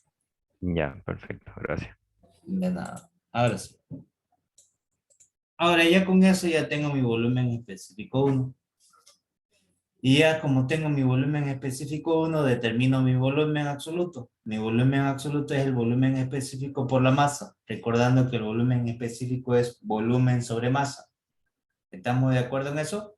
Ya, perfecto, gracias. De nada. Ahora sí. Ahora ya con eso ya tengo mi volumen específico 1. Y ya como tengo mi volumen específico 1, determino mi volumen absoluto. Mi volumen absoluto es el volumen específico por la masa. Recordando que el volumen específico es volumen sobre masa. ¿Estamos de acuerdo en eso?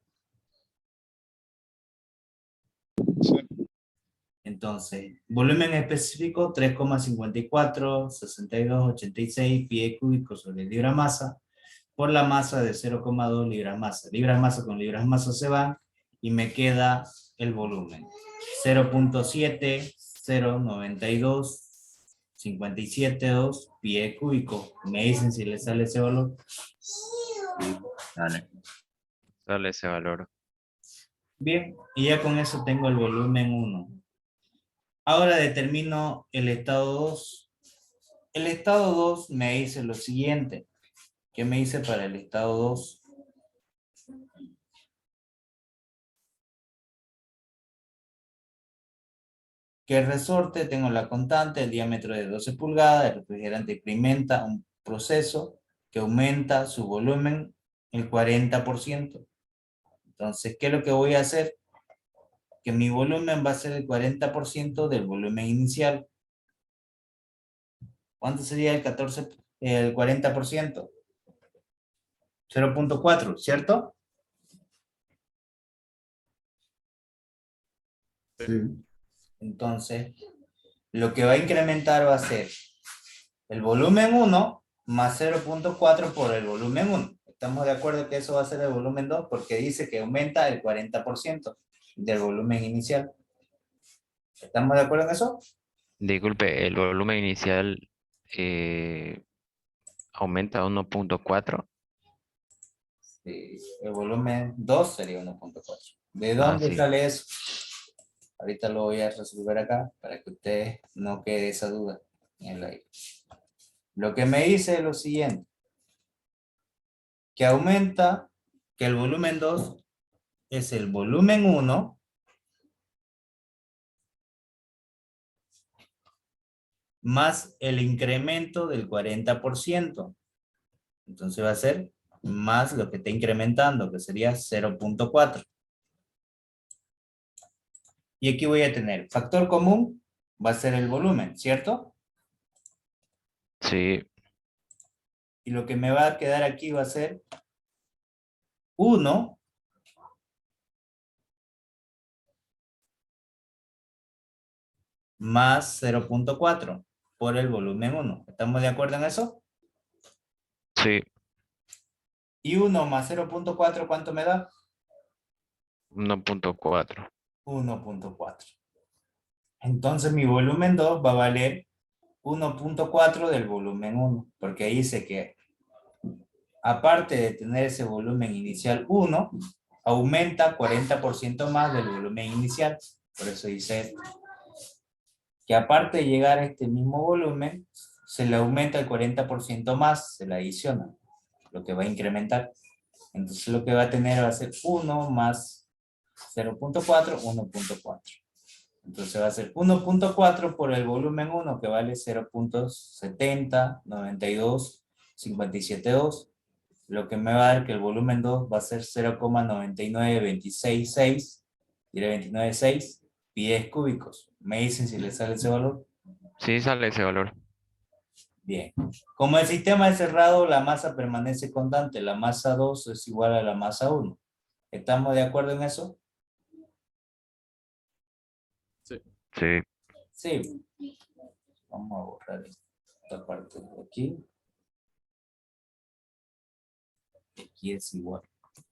Entonces, volumen específico 3,54, 62,86 pies cúbicos sobre libra masa por la masa de 0,2 libras masa. Libras masa con libras masa se van y me queda el volumen. 0.7092,57,2 pies cúbicos. Me dicen si les sale ese valor. Dale. Sale ese valor. Bien, y ya con eso tengo el volumen 1. Ahora determino el estado 2. El estado 2 me dice lo siguiente. ¿Qué me dice para el estado 2? Que el resorte, tengo la constante, el diámetro de 12 pulgadas, el refrigerante experimenta un proceso que aumenta su volumen el 40%. Entonces, ¿qué es lo que voy a hacer? Que mi volumen va a ser el 40% del volumen inicial. ¿Cuánto sería el 40%? 0.4, ¿cierto? Sí. Entonces, lo que va a incrementar va a ser el volumen 1 más 0.4 por el volumen 1. ¿Estamos de acuerdo que eso va a ser el volumen 2? Porque dice que aumenta el 40% del volumen inicial. ¿Estamos de acuerdo en eso? Disculpe, el volumen inicial eh, aumenta a 1.4. Sí, el volumen 2 sería 1.4. ¿De Ah, dónde sí. sale eso? Ahorita lo voy a resolver acá para que ustedes no quede esa duda en el aire. Lo que me dice es lo siguiente. Que aumenta, que el volumen 2 es el volumen 1 más el incremento del 40%. Entonces va a ser más lo que está incrementando, que sería 0.4. Y aquí voy a tener factor común, va a ser el volumen, ¿cierto? Sí, Y lo que me va a quedar aquí va a ser 1 más 0.4 por el volumen 1. ¿Estamos de acuerdo en eso? sí, Y 1 más 0.4, ¿cuánto me da? 1.4. 1.4. Entonces mi volumen 2 va a valer 1.4 del volumen 1, porque dice que aparte de tener ese volumen inicial 1, aumenta 40% más del volumen inicial. Por eso dice esto. Que aparte de llegar a este mismo volumen, se le aumenta el 40% más, se le adiciona, lo que va a incrementar. Entonces lo que va a tener va a ser 1 más 0.4, 1.4. Entonces va a ser 1.4 por el volumen 1, que vale 0.709257.2, lo que me va a dar que el volumen 2 va a ser 0,99266, diré 296 pies cúbicos. ¿Me dicen si le sale ese valor? Sí, sale ese valor. Bien. Como el sistema es cerrado, la masa permanece constante. La masa 2 es igual a la masa 1. ¿Estamos de acuerdo en eso? Sí. Sí. Vamos a borrar esta parte de aquí. Aquí es igual.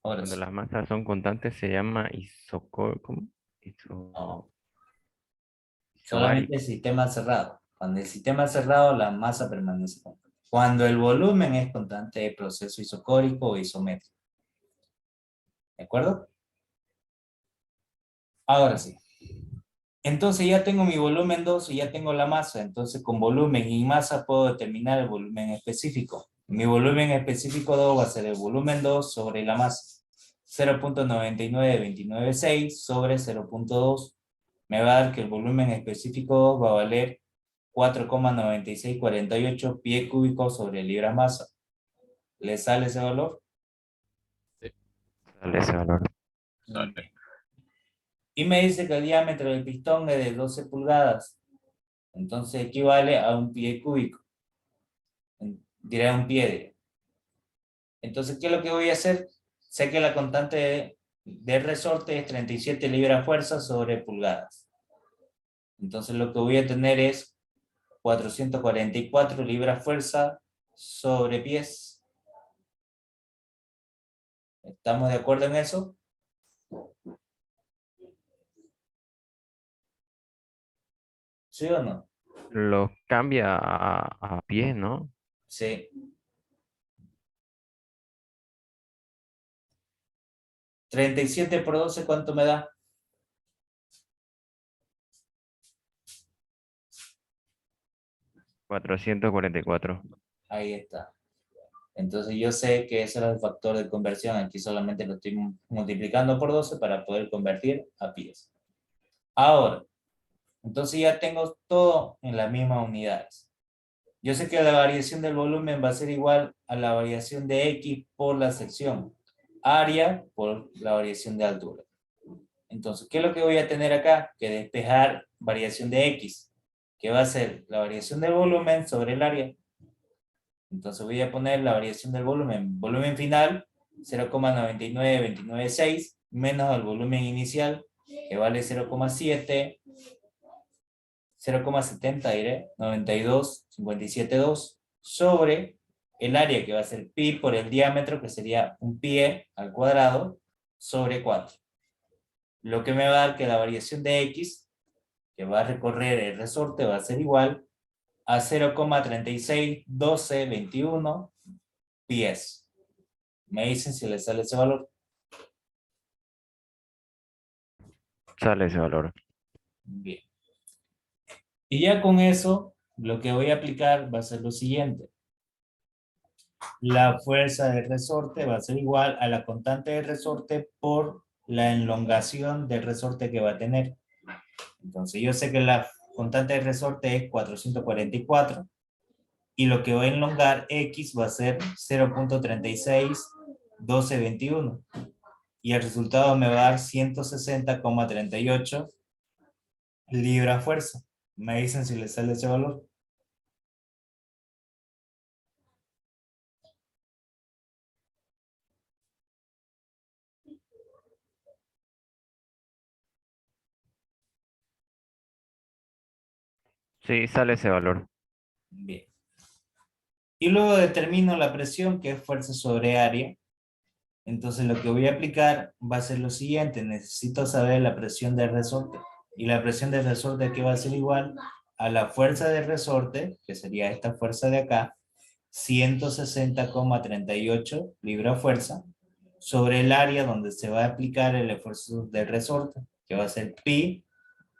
Ahora Cuando sí. las masas son constantes se llama ¿cómo? No. Isobárico. Solamente el sistema cerrado. Cuando el sistema es cerrado, la masa permanece constante. Cuando el volumen es constante, es proceso isocórico o isométrico. ¿De acuerdo? Ahora sí. Entonces ya tengo mi volumen 2 y ya tengo la masa. Entonces con volumen y masa puedo determinar el volumen específico. Mi volumen específico 2 va a ser el volumen 2 sobre la masa. 0.99296 sobre 0.2. Me va a dar que el volumen específico 2 va a valer 4,9648 pie cúbico sobre libra masa. ¿Le sale ese valor? Sale ese valor. Y me dice que el diámetro del pistón es de 12 pulgadas. Entonces equivale a un pie cúbico. Diré un pie. Entonces, ¿qué es lo que voy a hacer? Sé que la constante de resorte es 37 libras fuerza sobre pulgadas. Entonces lo que voy a tener es 444 libras fuerza sobre pies. ¿Estamos de acuerdo en eso? ¿Sí o no? Lo cambia a pies, ¿no? Sí. 37 por 12, ¿cuánto me da? 444. Ahí está. Entonces yo sé que ese era el factor de conversión. Aquí solamente lo estoy multiplicando por 12 para poder convertir a pies. Ahora, entonces ya tengo todo en las mismas unidades. Yo sé que la variación del volumen va a ser igual a la variación de X por la sección. Área por la variación de altura. Entonces, ¿qué es lo que voy a tener acá? Que despejar variación de X, que va a ser la variación del volumen sobre el área. Entonces voy a poner la variación del volumen. Volumen final, 0,99296, menos el volumen inicial, que vale 0,7, 0,70 diré, 92,572, sobre el área, que va a ser pi por el diámetro, que sería un pie al cuadrado, sobre 4. Lo que me va a dar que la variación de X, que va a recorrer el resorte, va a ser igual a 0,361221 pies. Me dicen si les sale ese valor. Sale ese valor. Bien. Y ya con eso, lo que voy a aplicar va a ser lo siguiente. La fuerza del resorte va a ser igual a la constante de resorte por la elongación del resorte que va a tener. Entonces yo sé que la constante de resorte es 444 y lo que voy a elongar X va a ser 0,361221 y el resultado me va a dar 160,38 libra fuerza. Me dicen si les sale ese valor. Sí, sale ese valor. Bien. Y luego determino la presión, que es fuerza sobre área. Entonces lo que voy a aplicar va a ser lo siguiente. Necesito saber la presión del resorte. Y la presión del resorte aquí va a ser igual a la fuerza del resorte, que sería esta fuerza de acá, 160,38 libra fuerza, sobre el área donde se va a aplicar el esfuerzo del resorte, que va a ser pi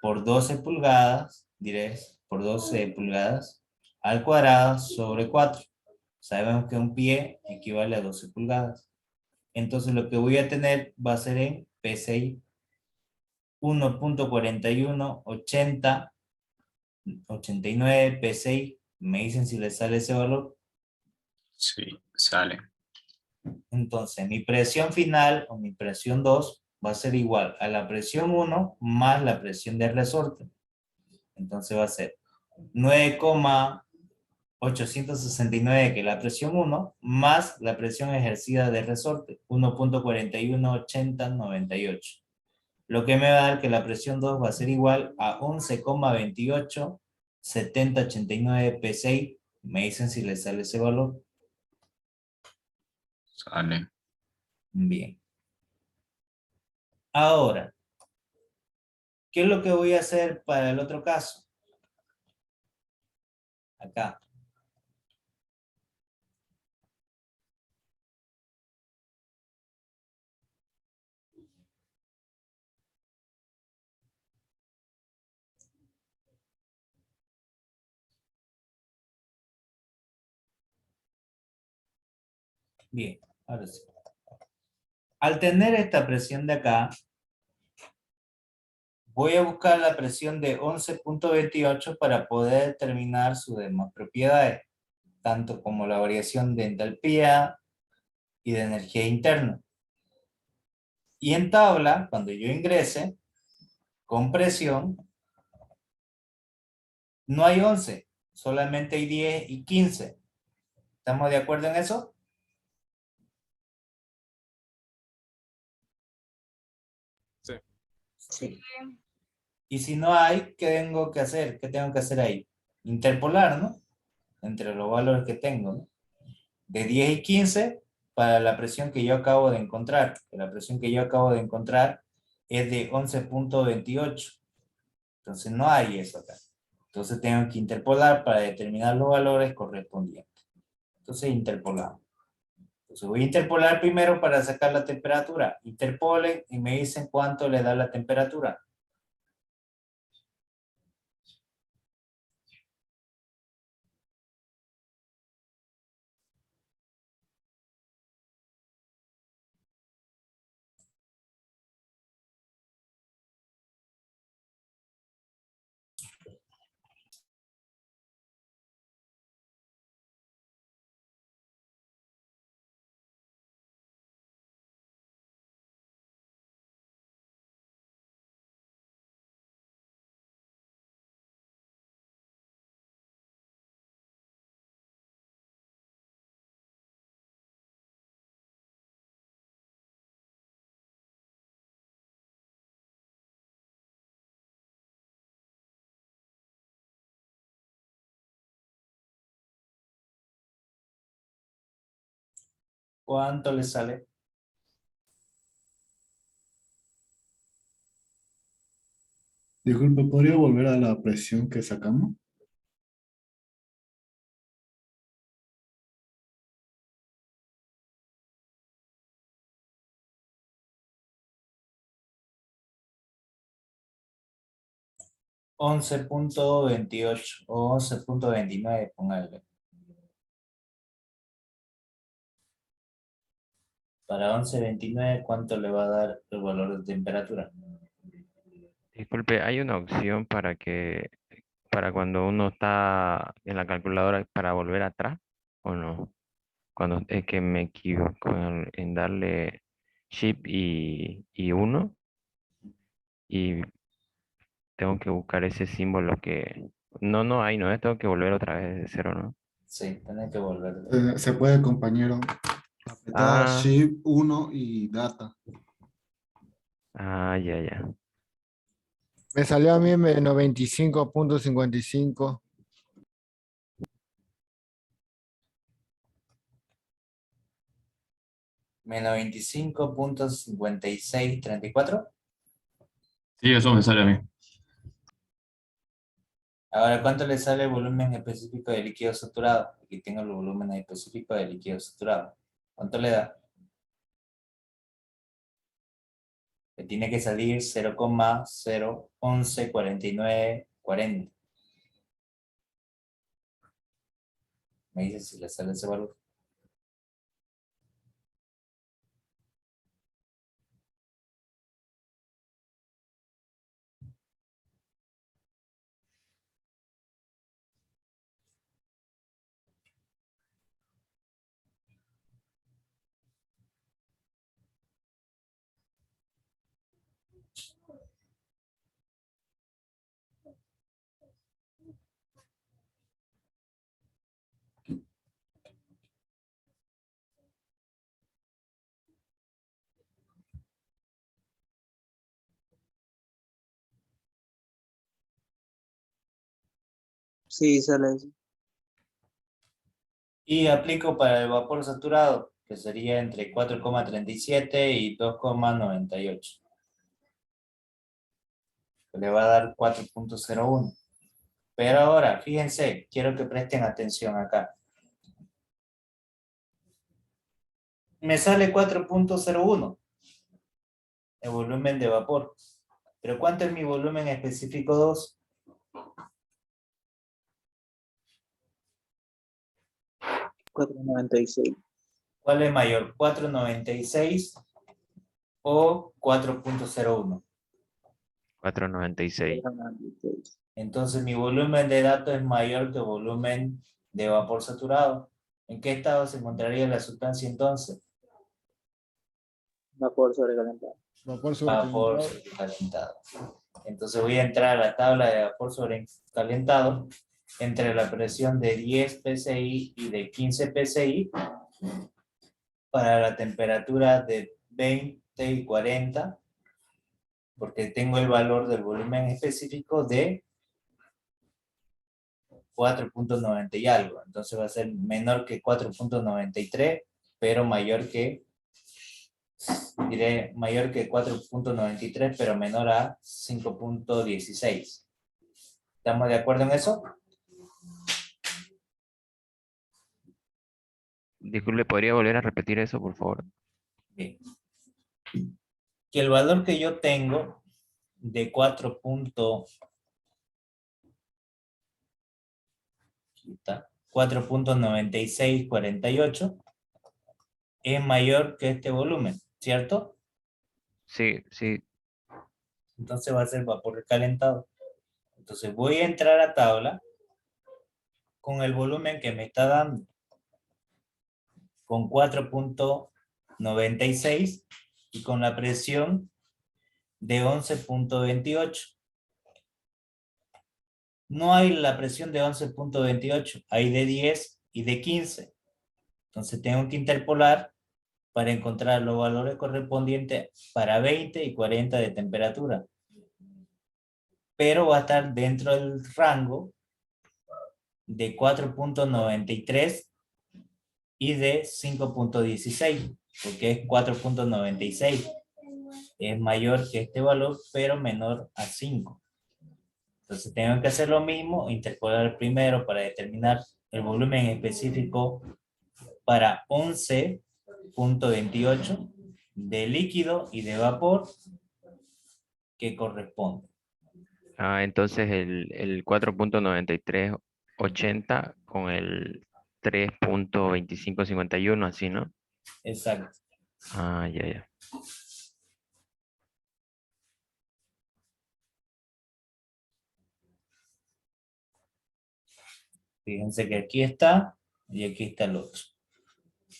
por 12 pulgadas, diré, por 12 pulgadas al cuadrado sobre 4. Sabemos que un pie equivale a 12 pulgadas. Entonces lo que voy a tener va a ser en PSI. 1.4180 89 P6. Me dicen si les sale ese valor. Sí, sale. Entonces, mi presión final o mi presión 2 va a ser igual a la presión 1 más la presión de resorte. Entonces va a ser 9,869, que es la presión 1, más la presión ejercida de resorte, 1.418098. Lo que me va a dar que la presión 2 va a ser igual a 11,287089 P6. Me dicen si les sale ese valor. Sale. Bien. Ahora, ¿qué es lo que voy a hacer para el otro caso? Acá. Bien, ahora sí. Al tener esta presión de acá, voy a buscar la presión de 11.28 para poder determinar sus demás propiedades, tanto como la variación de entalpía y de energía interna. Y en tabla, cuando yo ingrese, con presión, no hay 11, solamente hay 10 y 15. ¿Estamos de acuerdo en eso? Sí. Sí. Y si no hay, ¿qué tengo que hacer? ¿Qué tengo que hacer ahí? Interpolar, ¿no? Entre los valores que tengo, ¿no? De 10 y 15 para la presión que yo acabo de encontrar. La presión que yo acabo de encontrar es de 11.28. Entonces no hay eso acá. Entonces tengo que interpolar para determinar los valores correspondientes. Entonces interpolamos. Entonces voy a interpolar primero para sacar la temperatura. Interpolen y me dicen cuánto le da la temperatura. ¿Cuánto le sale? Disculpe, ¿podría volver a la presión que sacamos? $11.28 o 11.29, póngale. Para 11.29, ¿cuánto le va a dar el valor de temperatura? Disculpe, ¿hay una opción para cuando uno está en la calculadora para volver atrás o no? Cuando es que me equivoco en darle Shift y 1 y tengo que buscar ese símbolo que... No, no, ahí no es, tengo que volver otra vez de cero, ¿no? Sí, tiene que volver. Se puede, compañero. Apretar Ah, Shift 1 y Data. ah, ya, ya. Me salió a mí 95.55. Menos 25.5634. Sí, eso me sale a mí. Ahora, ¿cuánto le sale el volumen específico de líquido saturado? Aquí tengo el volumen específico de líquido saturado. ¿Cuánto le da? Le tiene que salir 0,0114940. Me dice si le sale ese valor. Sí, sale eso. Y aplico para el vapor saturado, que sería entre 4,37 y 2,98. Le va a dar 4,01. Pero ahora, fíjense, quiero que presten atención acá. Me sale 4,01 el volumen de vapor. Pero ¿cuánto es mi volumen específico 2? $4.96. ¿Cuál es mayor? ¿4,96 o 4,01? 496. $4.96. Entonces mi volumen de datos es mayor que el volumen de vapor saturado. ¿En qué estado se encontraría la sustancia entonces? Vapor sobrecalentado. Vapor Vapor sobrecalentado. sobrecalentado. Entonces voy a entrar a la tabla de vapor sobrecalentado entre la presión de 10 psi y de 15 psi para la temperatura de 20 y 40, porque tengo el valor del volumen específico de 4,90 y algo. Entonces va a ser menor que 4,93, pero mayor que, diré, mayor que 4,93, pero menor a 5,16. ¿Estamos de acuerdo en eso? Disculpe, ¿podría volver a repetir eso, por favor? Bien. Que el valor que yo tengo de 4,9648 es mayor que este volumen, ¿cierto? Sí, sí. Entonces va a ser vapor calentado. Entonces voy a entrar a tabla con el volumen que me está dando, con 4,96 y con la presión de 11,28. No hay la presión de 11,28, hay de 10 y de 15. Entonces tengo que interpolar para encontrar los valores correspondientes para 20 y 40 de temperatura. Pero va a estar dentro del rango de 4,93 y de 5,16, porque es 4,96. Es mayor que este valor, pero menor a 5. Entonces tengo que hacer lo mismo, interpolar primero para determinar el volumen específico para 11,28 de líquido y de vapor que corresponde. Entonces el 4,9380 con el 3,2551, así, ¿no? Exacto. Ya, ya. Fíjense que aquí está y aquí está el otro.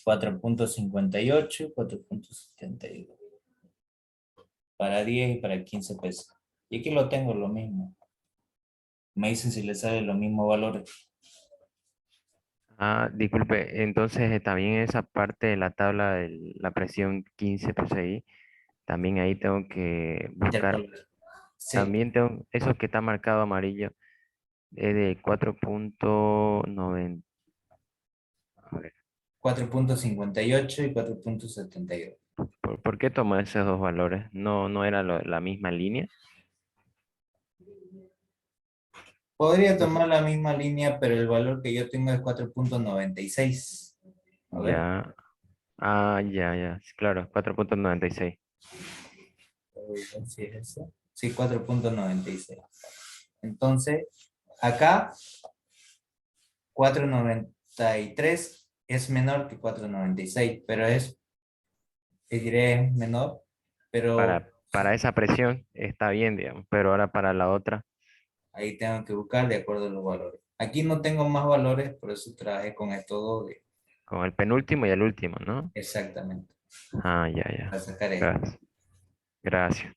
4,58 y 4,72. Para 10 y para 15 pesos. Y aquí lo tengo lo mismo. Me dicen si les sale los mismos valores. Disculpe, entonces también esa parte de la tabla de la presión 15 PSI, también ahí tengo que buscar, Interpolar. Sí, también tengo, eso que está marcado amarillo, es de 4,90, a ver, 4,58 y 4,72. ¿por qué tomó esos dos valores? ¿No era la misma línea? Podría No sé. tomar la misma línea, pero el valor que yo tengo es 4,96. A ver. Ya, ya, ya, sí, claro, 4,96. Sí, es eso. Sí, 4,96. Entonces, acá 4,93 es menor que 4,96, pero diré menor, pero Para esa presión está bien, digamos, pero ahora para la otra, ahí tengo que buscar de acuerdo a los valores. Aquí no tengo más valores, por eso trabajé con estos dos. con el penúltimo y el último, ¿no? Exactamente. Ya, ya. Para sacar esto. Gracias. Gracias.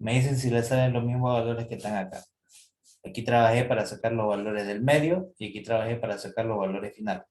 Me dicen si les salen los mismos valores que están acá. Aquí trabajé para sacar los valores del medio y aquí trabajé para sacar los valores finales.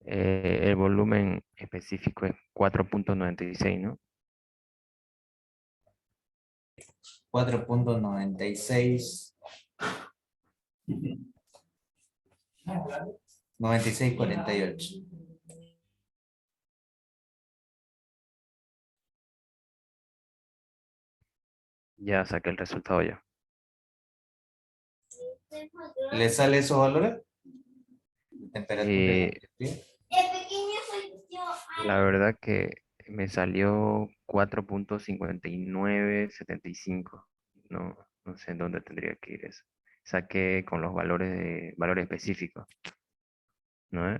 El volumen específico es 4.96, ¿no? 4.96. 96.48. Ya saqué el resultado ya. ¿Le sale esos valores? Temperatura. Eh, La verdad que me salió 4.5975. No, no sé en dónde tendría que ir eso. Saqué con los valores específicos, ¿no?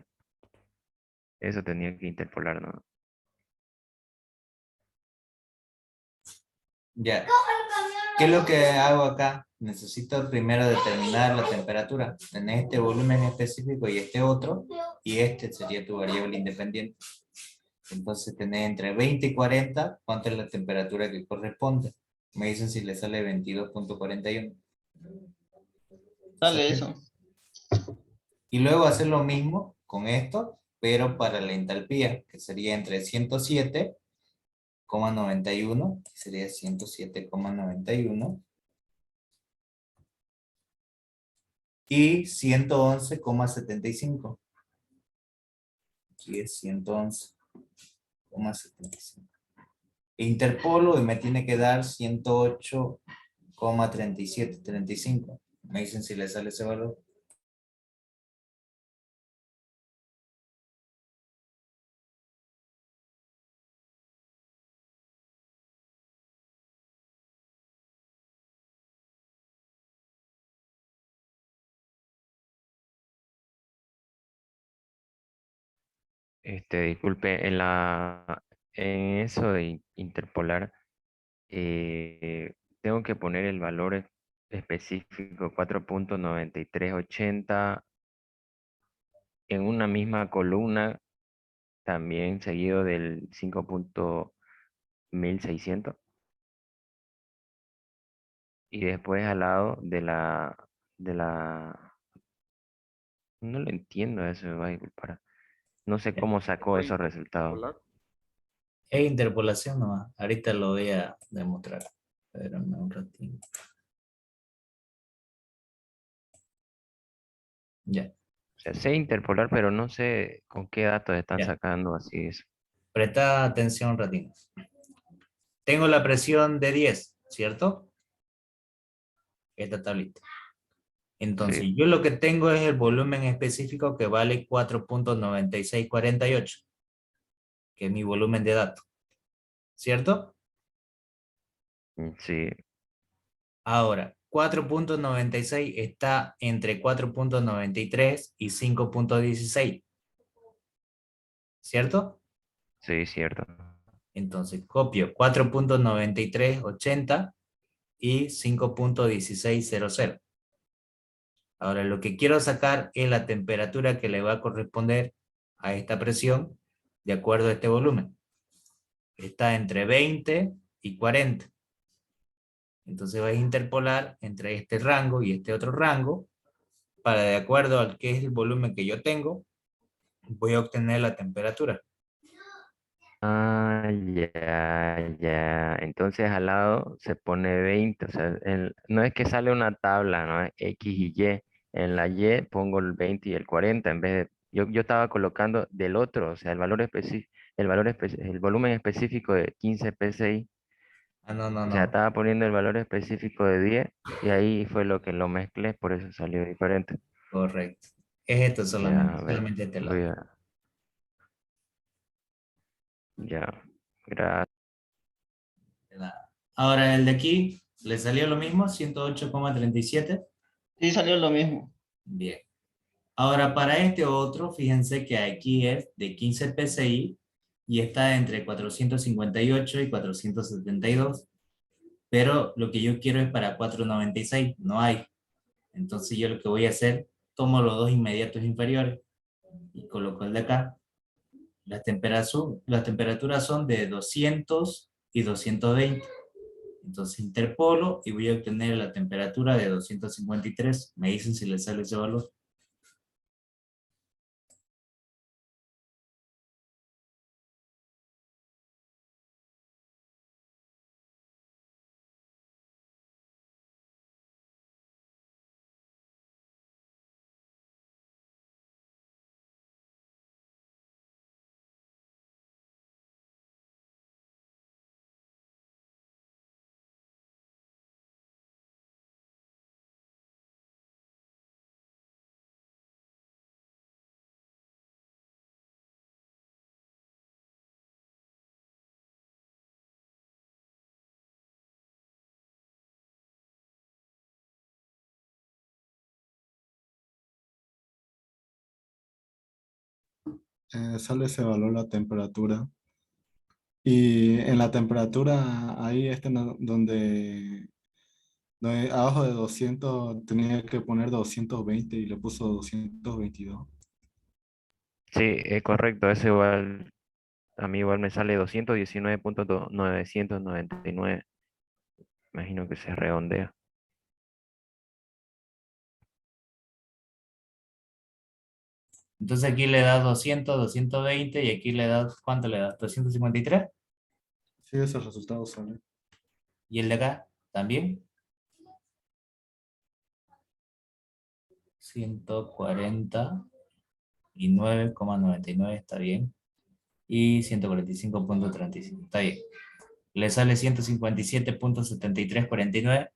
Eso tenía que interpolar, ¿no? Ya. ¿Qué es lo que hago acá? Necesito primero determinar la temperatura en este volumen específico y este otro, y este sería tu variable independiente. Entonces tenés entre 20 y 40, ¿cuánto es la temperatura que corresponde? Me dicen si le sale 22.41. Sale eso. Y luego hacer lo mismo con esto, pero para la entalpía, que sería entre 107,91, que sería 107,91, y 111,75. Aquí es 111,75. Interpolo y me tiene que dar 108,3735. Me dicen si le sale ese valor. Disculpe, en eso de interpolar, tengo que poner el valor específico 4.9380 en una misma columna, también seguido del 5.1600 y después al lado de la, no lo entiendo eso, me va a disculpar. No sé cómo sacó esos resultados. Es interpolación nomás. Ahorita lo voy a demostrar. Espérame un ratito. Ya. O sea, sé interpolar, pero no sé con qué datos están Ya. sacando así eso. Presta atención un ratito. Tengo la presión de 10, ¿cierto? Esta tablita. Entonces, Sí, yo lo que tengo es el volumen específico que vale 4.9648, que es mi volumen de datos, ¿cierto? sí, Ahora, 4.96 está entre 4.93 y 5.16, ¿cierto? sí, cierto. Entonces, copio 4.9380 y 5.1600. Ahora, lo que quiero sacar es la temperatura que le va a corresponder a esta presión de acuerdo a este volumen. Está entre 20 y 40. Entonces vas a interpolar entre este rango y este otro rango para, de acuerdo al que es el volumen que yo tengo, voy a obtener la temperatura. Ah, ya, ya. Entonces al lado se pone 20. O sea, no es que sale una tabla, ¿no? Es X y Y. En la Y pongo el 20 y el 40 en vez de... Yo estaba colocando del otro, o sea, el valor específico, el volumen específico de 15 PSI. Ah, no, no, O sea, no. estaba poniendo el valor específico de 10 y ahí fue lo que lo mezclé, por eso salió diferente. Correcto. Es esto Ya, solamente, a ver, solamente este voy lado. a... Ya, gracias. De nada. Ahora el de aquí, ¿le salió lo mismo? 108,37. Sí, salió lo mismo. Bien. Ahora para este otro, fíjense que aquí es de 15 PSI y está entre 458 y 472. Pero lo que yo quiero es para 496, no hay. Entonces yo lo que voy a hacer, tomo los dos inmediatos inferiores y coloco el de acá. Las temperaturas son de 200 y 220. Entonces interpolo y voy a obtener la temperatura de 253. Me dicen si les sale ese valor. Sale ese valor la temperatura. Y en la temperatura, ahí donde abajo de 200 tenía que poner 220 y le puso 222. Sí, es correcto, eso igual, a mí igual me sale 219.999. Imagino que se redondea. Entonces aquí le da 200, 220 y aquí le da, ¿cuánto le da? 253. Sí, ese resultado sale. Y el de acá también. 149,99 está bien. Y 145,35 está bien. Le sale 157,7349.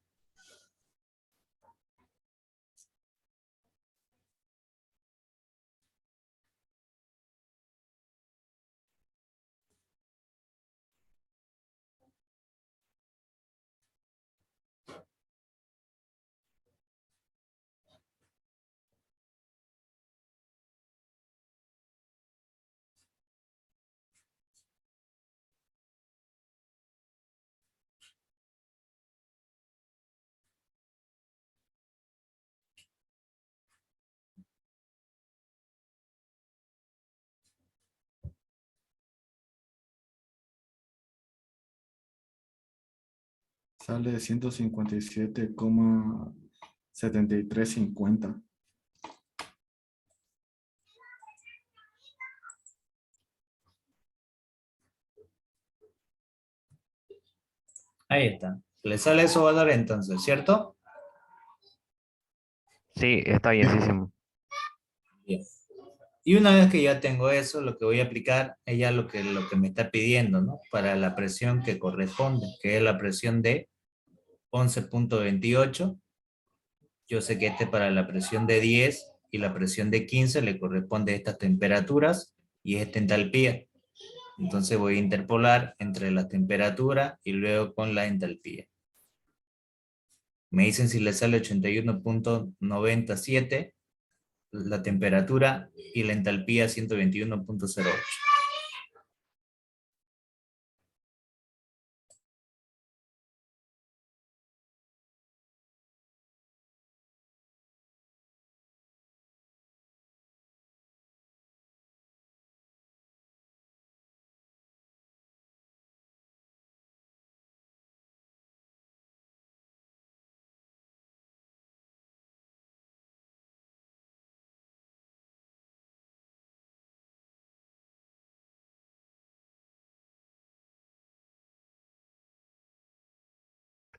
Sale 157,7350. Ahí está. Le sale eso valor entonces, ¿cierto? Sí, está bienísimo. Bien. Y una vez que ya tengo eso, lo que voy a aplicar es ya lo que me está pidiendo, ¿no? Para la presión que corresponde, que es la presión de 11,28. Yo sé que para la presión de 10 y la presión de 15 le corresponde estas temperaturas y esta entalpía. Entonces voy a interpolar entre la temperatura y luego con la entalpía. Me dicen si le sale 81,97 la temperatura y la entalpía 121,08.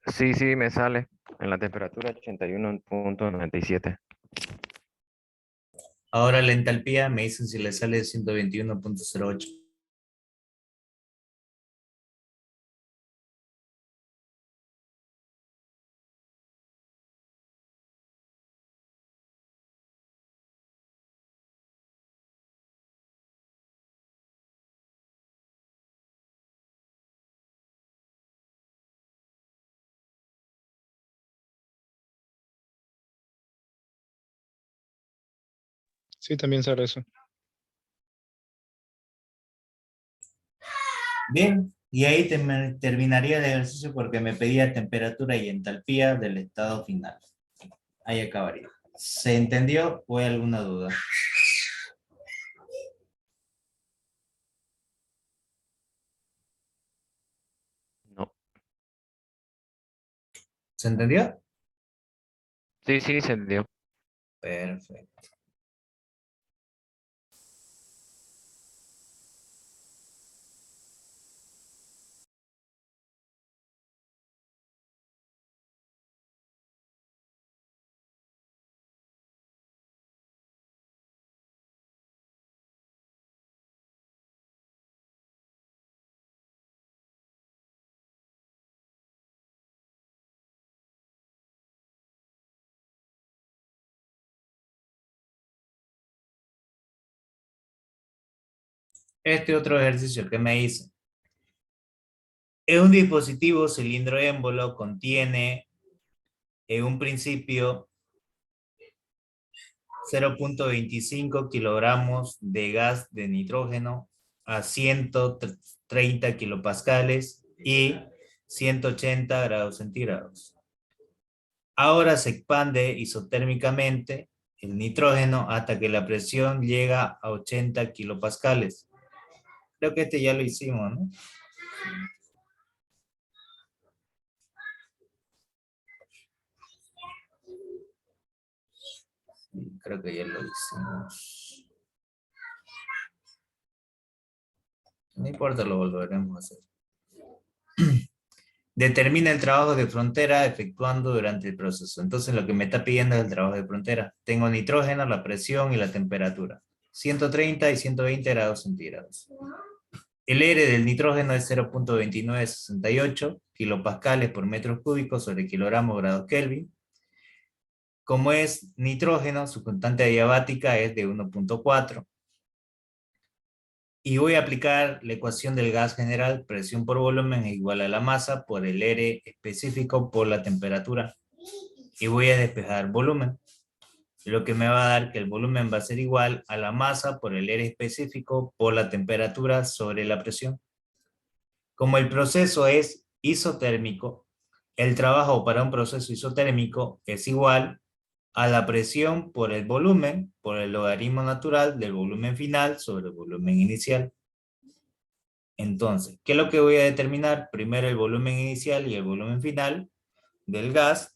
Sí, sí, me sale en la temperatura 81.97. Ahora la entalpía me dicen si le sale 121.08. Sí, también sale eso. Bien, y ahí terminaría el ejercicio porque me pedía temperatura y entalpía del estado final. Ahí acabaría. ¿Se entendió o hay alguna duda? No. ¿Se entendió? Sí, sí, se entendió. Perfecto. Este otro ejercicio que me hice. En un dispositivo cilindro émbolo contiene en un principio 0.25 kilogramos de gas de nitrógeno a 130 kilopascales y 180 grados centígrados. Ahora se expande isotérmicamente el nitrógeno hasta que la presión llega a 80 kilopascales. Creo que este ya lo hicimos, ¿no? Sí, creo que ya lo hicimos. No importa, lo volveremos a hacer. Determina el trabajo de frontera efectuando durante el proceso. Entonces lo que me está pidiendo es el trabajo de frontera. Tengo nitrógeno, la presión y la temperatura. 130 y 120 grados centígrados. El R del nitrógeno es 0.2968 kilopascales por metros cúbicos sobre kilogramos grados Kelvin. Como es nitrógeno, su constante adiabática es de 1.4. Y voy a aplicar la ecuación del gas general, presión por volumen es igual a la masa por el R específico por la temperatura. Y voy a despejar volumen. Lo que me va a dar que el volumen va a ser igual a la masa por el R específico por la temperatura sobre la presión. Como el proceso es isotérmico, el trabajo para un proceso isotérmico es igual a la presión por el volumen, por el logaritmo natural del volumen final sobre el volumen inicial. Entonces, ¿qué es lo que voy a determinar? Primero el volumen inicial y el volumen final del gas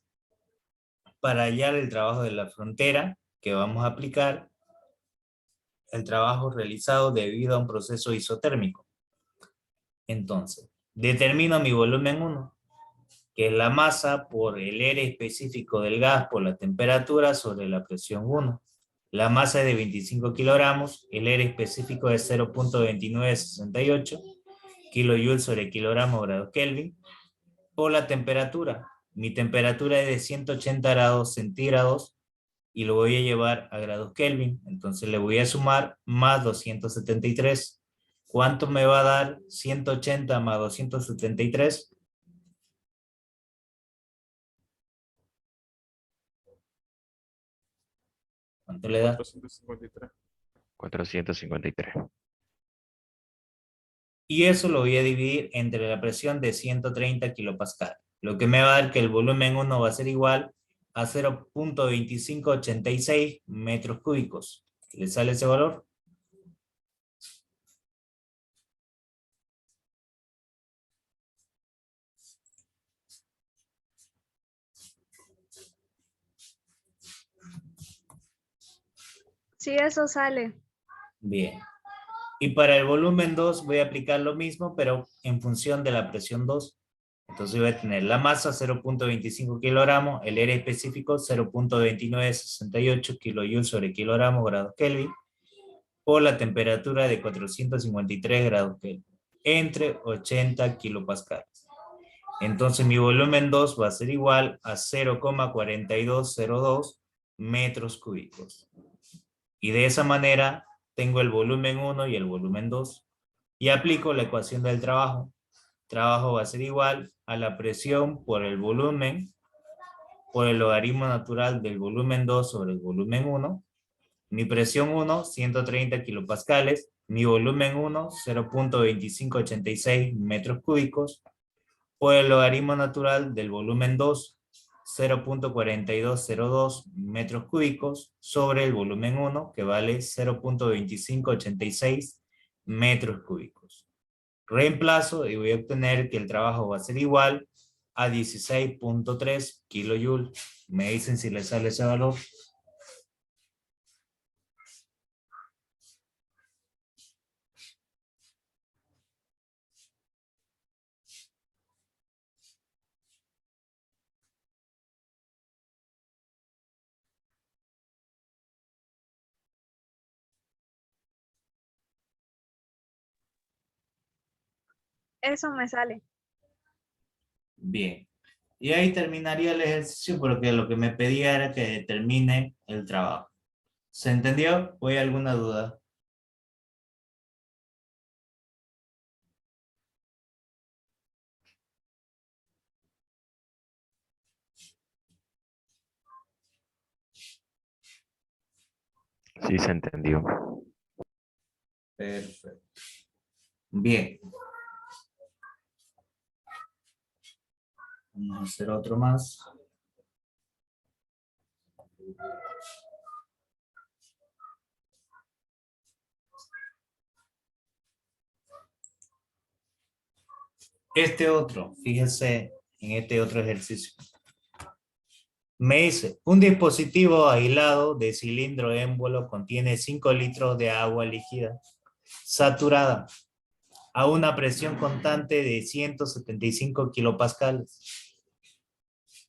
para hallar el trabajo de la frontera que vamos a aplicar, el trabajo realizado debido a un proceso isotérmico. Entonces, determino mi volumen 1, que es la masa por el R específico del gas por la temperatura sobre la presión 1. La masa es de 25 kilogramos, el R específico es 0.2968 kilojoules sobre kilogramo grados Kelvin, por la temperatura. Mi temperatura es de 180 grados centígrados y lo voy a llevar a grados Kelvin. Entonces le voy a sumar más 273. ¿Cuánto me va a dar 180 más 273? ¿Cuánto le da? 453. 453. Y eso lo voy a dividir entre la presión de 130 kilopascal. Lo que me va a dar que el volumen 1 va a ser igual a 0.2586 metros cúbicos. ¿Le sale ese valor? Sí, eso sale. Bien. Y para el volumen 2 voy a aplicar lo mismo, pero en función de la presión 2. Entonces voy a tener la masa 0.25 kilogramos, el área específico 0.2968 kilojoules sobre kilogramos grados Kelvin, por la temperatura de 453 grados Kelvin, entre 80 kilopascales. Entonces mi volumen 2 va a ser igual a 0,4202 metros cúbicos. Y de esa manera tengo el volumen 1 y el volumen 2. Y aplico la ecuación del trabajo. Trabajo va a ser igual a la presión por el volumen, por el logaritmo natural del volumen 2 sobre el volumen 1. Mi presión 1, 130 kilopascales. Mi volumen 1, 0.2586 metros cúbicos. Por el logaritmo natural del volumen 2, 0.4202 metros cúbicos, sobre el volumen 1, que vale 0.2586 metros cúbicos. Reemplazo y voy a obtener que el trabajo va a ser igual a 16.3 kilojoules. Me dicen si les sale ese valor. Eso me sale. Bien. Y ahí terminaría el ejercicio porque lo que me pedía era que determine el trabajo. ¿Se entendió? ¿O hay alguna duda? Sí, se entendió. Perfecto. Bien. Vamos a hacer otro más. Este otro, fíjese en este otro ejercicio. Me dice, un dispositivo aislado de cilindro émbolo contiene 5 litros de agua líquida saturada a una presión constante de 175 kilopascales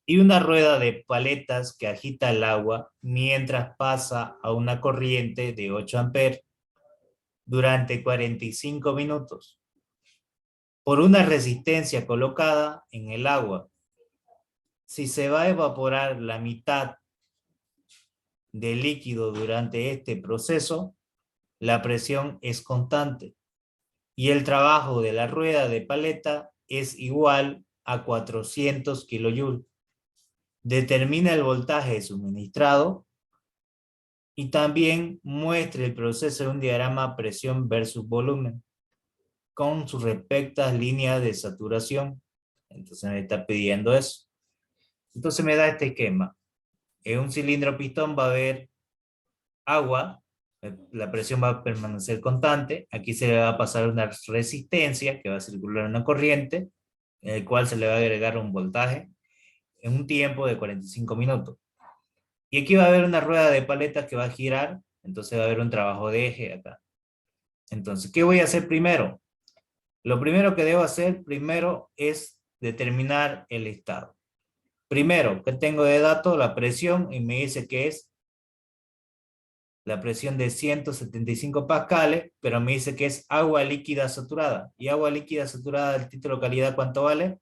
y una rueda de paletas que agita el agua mientras pasa a una corriente de 8 amperes durante 45 minutos por una resistencia colocada en el agua. Si se va a evaporar la mitad del líquido durante este proceso, la presión es constante y el trabajo de la rueda de paleta es igual a 400 kilojoules. Determina el voltaje suministrado y también muestre el proceso de un diagrama presión versus volumen con sus respectivas líneas de saturación. Entonces me está pidiendo eso. Entonces me da este esquema. En un cilindro pistón va a haber agua, la presión va a permanecer constante, aquí se le va a pasar una resistencia que va a circular una corriente, en el cual se le va a agregar un voltaje en un tiempo de 45 minutos. Y aquí va a haber una rueda de paletas que va a girar, entonces va a haber un trabajo de eje acá. Entonces, ¿qué voy a hacer primero? Lo primero que debo hacer primero es determinar el estado. Primero, ¿qué tengo de dato? La presión, y me dice que es la presión de 175 pascales, pero me dice que es agua líquida saturada. ¿Y agua líquida saturada del título calidad cuánto vale?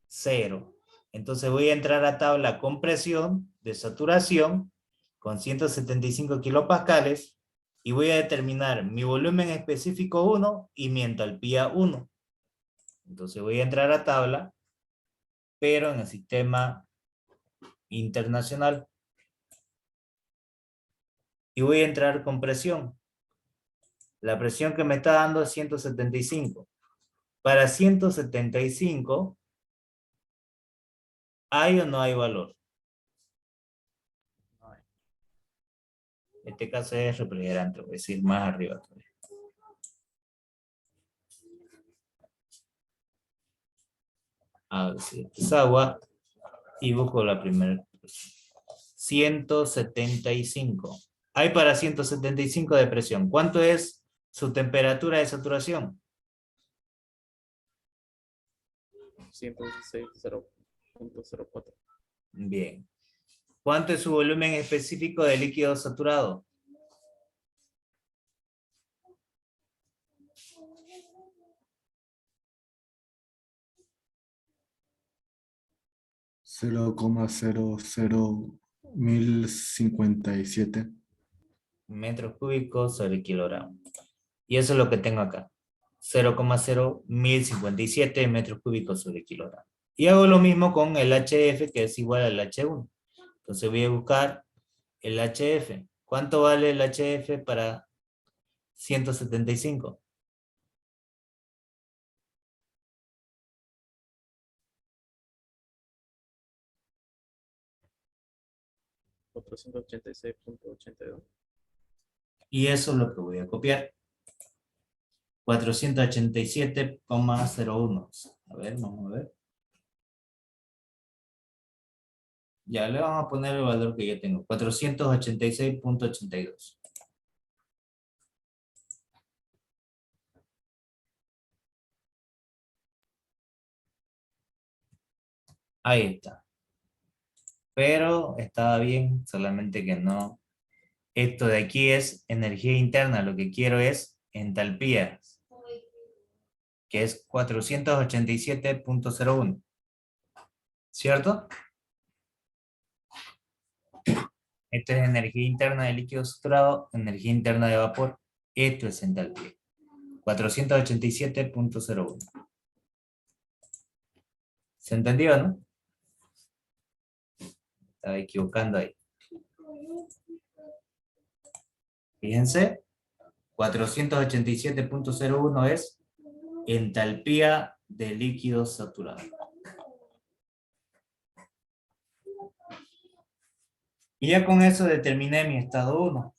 0. Entonces voy a entrar a tabla con presión de saturación con 175 kilopascales y voy a determinar mi volumen específico 1 y mi entalpía 1. Entonces voy a entrar a tabla, pero en el sistema internacional. Y voy a entrar con presión. La presión que me está dando es 175. Para 175, ¿hay o no hay valor? No hay. En este caso es refrigerante, voy a decir más arriba todavía. A ver si es agua. Y busco la primera. 175. Hay para 175 de presión. ¿Cuánto es su temperatura de saturación? 116.0.04. Bien. ¿Cuánto es su volumen específico de líquido saturado? $0,001057. Metros cúbicos sobre kilogramo. Y eso es lo que tengo acá. 0,0157 metros cúbicos sobre kilogramo. Y hago lo mismo con el HF, que es igual al H1. Entonces voy a buscar el HF. ¿Cuánto vale el HF para 175? $486.82. Y eso es lo que voy a copiar. 487,01. A ver, vamos a ver. Ya le vamos a poner el valor que yo tengo. 486,82. Ahí está. Pero estaba bien, solamente que no. Esto de aquí es energía interna. Lo que quiero es entalpía, que es 487,01. ¿Cierto? Esto es energía interna de líquido saturado, energía interna de vapor. Esto es entalpía. 487,01. ¿Se entendió, no? Estaba equivocando ahí. Fíjense, 487,01 es entalpía de líquido saturado. Y ya con eso determiné mi estado 1.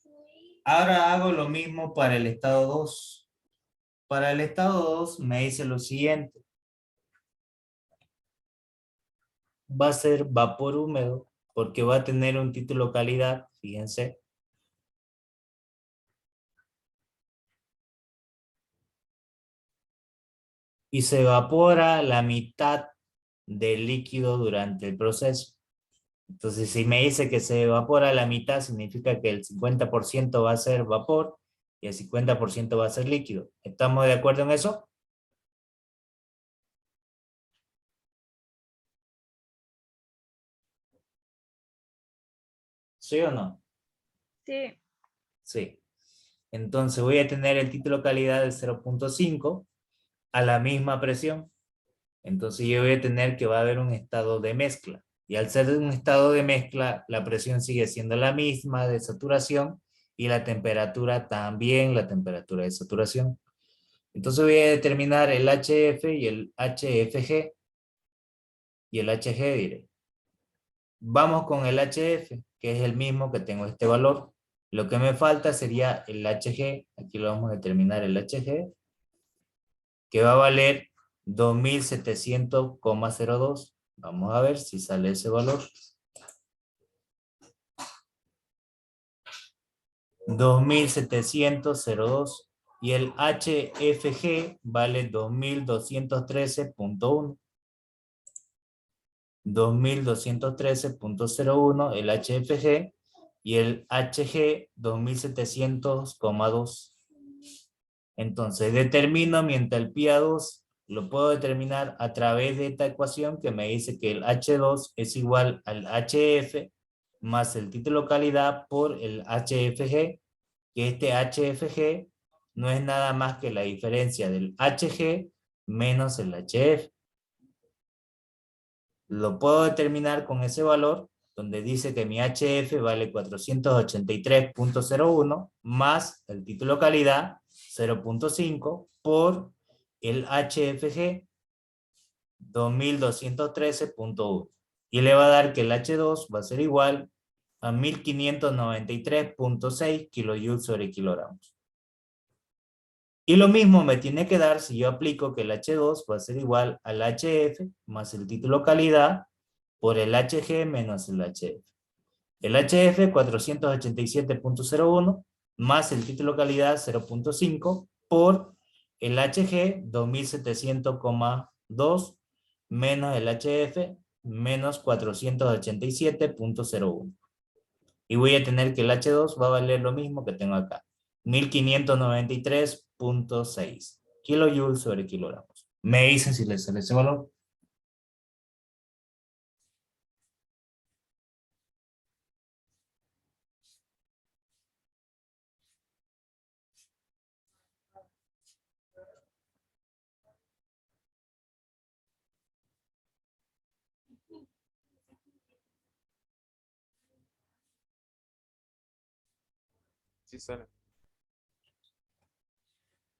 Ahora hago lo mismo para el estado 2. Para el estado 2 me dice lo siguiente. Va a ser vapor húmedo porque va a tener un título calidad, fíjense. Y se evapora la mitad del líquido durante el proceso. Entonces, si me dice que se evapora la mitad, significa que el 50% va a ser vapor y el 50% va a ser líquido. ¿Estamos de acuerdo en eso? ¿Sí o no? Sí. Sí. Entonces voy a tener el título calidad de 0,5 a la misma presión. Entonces yo voy a tener que va a haber un estado de mezcla. Y al ser un estado de mezcla, la presión sigue siendo la misma de saturación y la temperatura también, la temperatura de saturación. Entonces voy a determinar el HF y el HFG. Y el HG diré. Vamos con el HF, que es el mismo que tengo este valor. Lo que me falta sería el HG. Aquí lo vamos a determinar el HG, que va a valer 2700,02. Vamos a ver si sale ese valor. 2700,02. Y el HFG vale 2213,1. 2213,01 el HFG y el HG 2700,2. Entonces determino mi entalpía 2, lo puedo determinar a través de esta ecuación que me dice que el H2 es igual al HF más el título calidad por el HFG, que este HFG no es nada más que la diferencia del HG menos el HF. Lo puedo determinar con ese valor, donde dice que mi HF vale 483,01 más el título calidad 0,5 por el HFG 2213,1. Y le va a dar que el H2 va a ser igual a 1593,6 kilojoules sobre kilogramos. Y lo mismo me tiene que dar si yo aplico que el H2 va a ser igual al HF más el título calidad por el HG menos el HF. El HF 487,01 más el título calidad 0,5 por el HG 2700,2 menos el HF menos 487.01. Y voy a tener que el H2 va a valer lo mismo que tengo acá. 1593.6 kilojoules sobre kilogramos. Me dicen si les sale ese valor. Sí sale.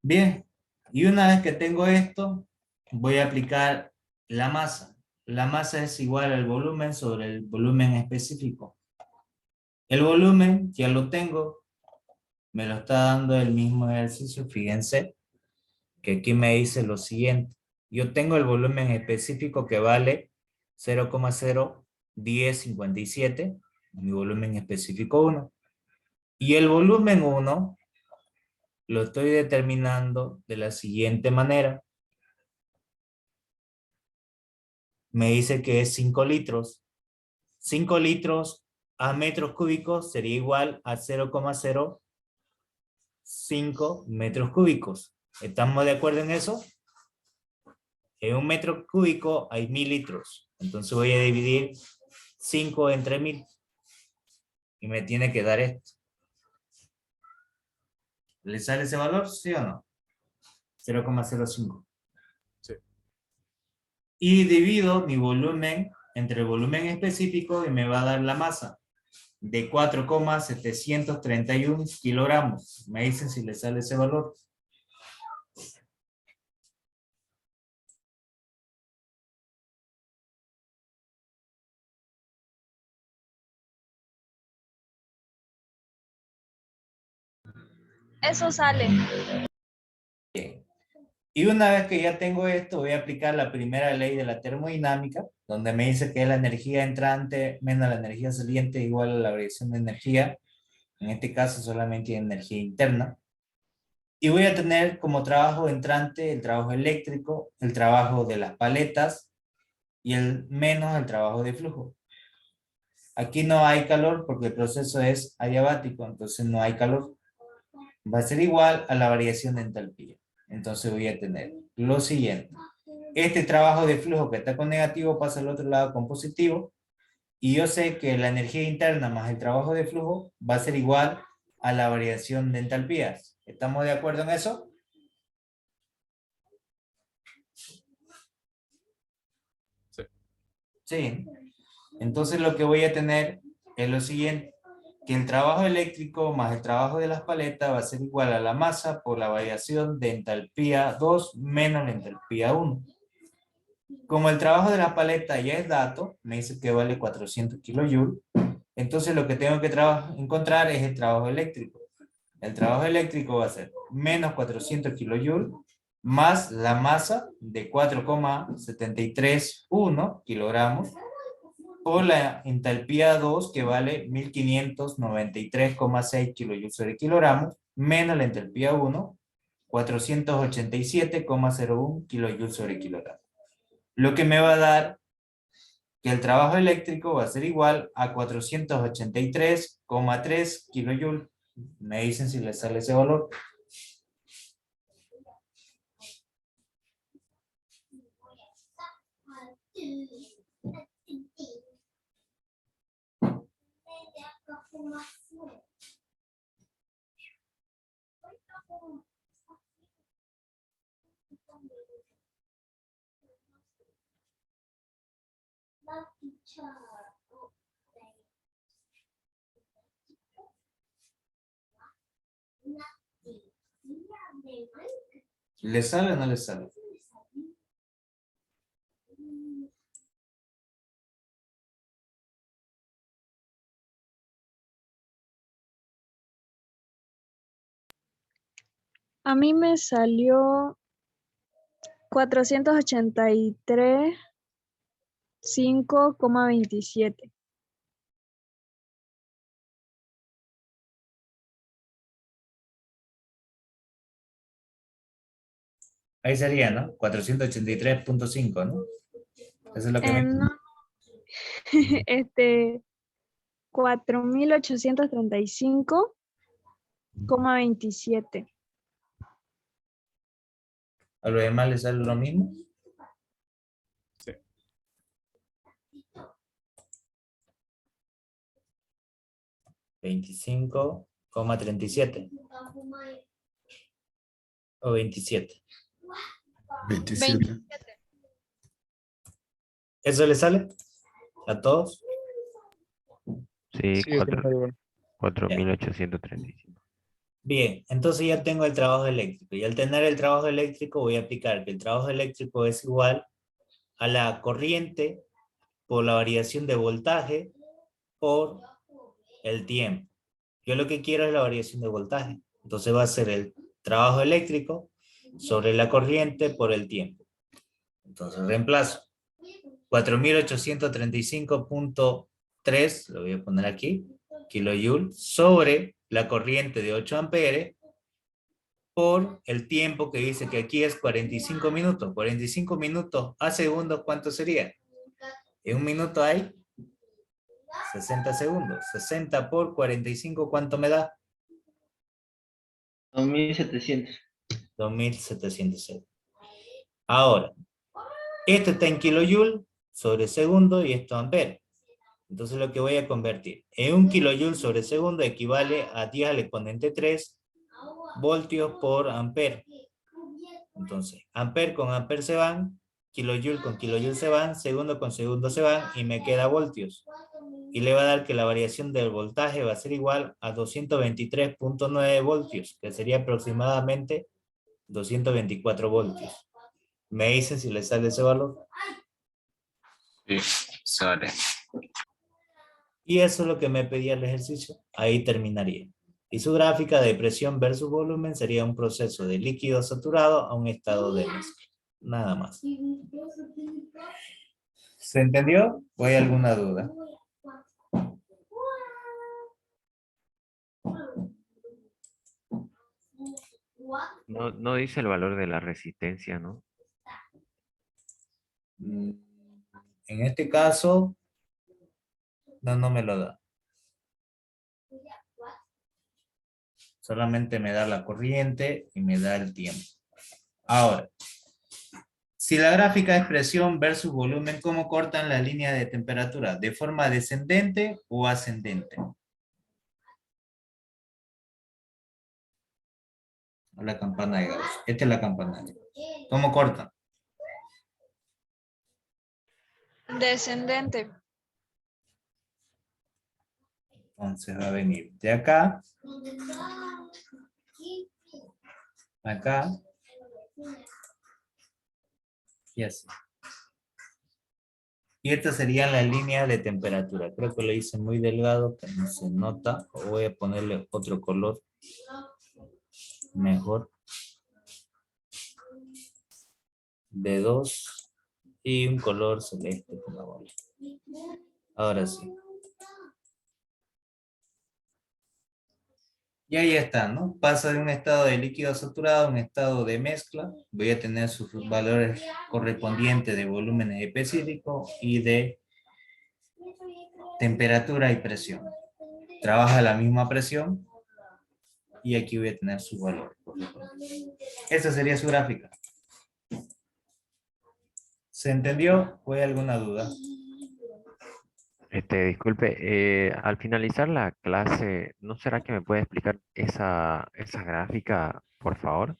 Bien, y una vez que tengo esto, voy a aplicar la masa. La masa es igual al volumen sobre el volumen específico. El volumen ya lo tengo, me lo está dando el mismo ejercicio. Fíjense que aquí me dice lo siguiente. Yo tengo el volumen específico que vale 0,01057, mi volumen específico 1. Y el volumen 1 lo estoy determinando de la siguiente manera. Me dice que es 5 litros. 5 litros a metros cúbicos sería igual a 0,05 metros cúbicos. ¿Estamos de acuerdo en eso? En un metro cúbico hay 1000 litros. Entonces voy a dividir 5 entre 1000. Y me tiene que dar esto. ¿Le sale ese valor? ¿Sí o no? 0,05. Sí. Y divido mi volumen entre el volumen específico y me va a dar la masa de 4,731 kilogramos. Me dicen si le sale ese valor. Eso sale. Y una vez que ya tengo esto, voy a aplicar la primera ley de la termodinámica, donde me dice que la energía entrante menos la energía saliente igual a la variación de energía. En este caso solamente energía interna. Y voy a tener como trabajo entrante el trabajo eléctrico, el trabajo de las paletas y el menos el trabajo de flujo. Aquí no hay calor porque el proceso es adiabático, entonces no hay calor. Va a ser igual a la variación de entalpía. Entonces voy a tener lo siguiente. Este trabajo de flujo que está con negativo pasa al otro lado con positivo. Y yo sé que la energía interna más el trabajo de flujo va a ser igual a la variación de entalpías. ¿Estamos de acuerdo en eso? Sí. Sí. Entonces lo que voy a tener es lo siguiente, que el trabajo eléctrico más el trabajo de las paletas va a ser igual a la masa por la variación de entalpía 2 menos la entalpía 1. Como el trabajo de la paleta ya es dato, me dice que vale 400 kilojoules, entonces lo que tengo que encontrar es el trabajo eléctrico. El trabajo eléctrico va a ser menos 400 kilojoules más la masa de 4,731 kilogramos por la entalpía 2 que vale 1593,6 kilojoules sobre kilogramos menos la entalpía 1 487,01 kilojoules sobre kilogramo. Lo que me va a dar que el trabajo eléctrico va a ser igual a 483,3 kilojoules. Me dicen si les sale ese valor. ¿Le sale o no le sale? A mí me salió 483, 5,27. Ahí sería, ¿no? 483,5, ¿no? Eso es lo que me... No, 4.835,27. ¿A los demás les sale lo mismo? Sí. $25,37 o 27. 27. ¿Eso le sale a todos? Sí, Sí, está mejor igual. 4.835. Bien, entonces ya tengo el trabajo eléctrico. Y al tener el trabajo eléctrico voy a aplicar que el trabajo eléctrico es igual a la corriente por la variación de voltaje por el tiempo. Yo lo que quiero es la variación de voltaje. Entonces va a ser el trabajo eléctrico sobre la corriente por el tiempo. Entonces reemplazo 4.835.3, lo voy a poner aquí, kilojoule, sobre la corriente de 8 amperes por el tiempo que dice que aquí es 45 minutos. 45 minutos a segundos, ¿cuánto sería? En un minuto hay 60 segundos. 60 por 45, ¿cuánto me da? 2.700. 2.706. Ahora, esto está en kilojoule sobre segundo y esto amperes. Entonces lo que voy a convertir en un kilojoule sobre segundo equivale a 10 al exponente 3 voltios por ampere. Entonces, ampere con ampere se van, kilojoule con kilojoule se van, segundo con segundo se van y me queda voltios. Y le va a dar que la variación del voltaje va a ser igual a 223.9 voltios, que sería aproximadamente 224 voltios. ¿Me dicen si le sale ese valor? Sí, sale. Y eso es lo que me pedía el ejercicio. Ahí terminaría. Y su gráfica de presión versus volumen sería un proceso de líquido saturado a un estado de mezcla. Nada más. ¿Se entendió? ¿O hay alguna duda? No dice el valor de la resistencia, ¿no? En este caso, no me lo da. Solamente me da la corriente y me da el tiempo. Ahora, si la gráfica es presión versus volumen, ¿cómo cortan la línea de temperatura? ¿De forma descendente o ascendente? La campana de Gauss. Esta es la campana de Gauss. ¿Cómo cortan? Descendente. Entonces va a venir de acá, acá, y así. Y esta sería la línea de temperatura. Creo que lo hice muy delgado, pero no se nota. O voy a ponerle otro color mejor. De 2 y un color celeste con la bola. Ahora sí. Y ahí está, ¿no? Pasa de un estado de líquido saturado a un estado de mezcla. Voy a tener sus valores correspondientes de volúmenes específicos y de temperatura y presión. Trabaja la misma presión y aquí voy a tener su valor. Esa sería su gráfica. ¿Se entendió? ¿O hay alguna duda? Disculpe, al finalizar la clase, ¿no será que me puede explicar esa gráfica, por favor?